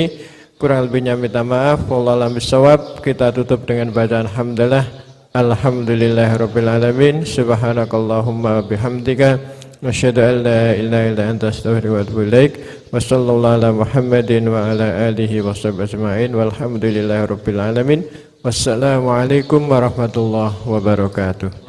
Kurang lebihnya minta maaf. Wallahu a'lam bishawab. Kita tutup dengan bacaan hamdalah. Alhamdulillahirabbil alamin. Subhanakallahumma bihamdika asyhadu an la ilaha illa anta astaghfiruka wa atubu ilaik. Wa sallallahu ala Muhammadin wa ala alihi wa sahbihi ajma'in. Walhamdulillahirabbil alamin. Wassalamualaikum warahmatullahi wabarakatuh.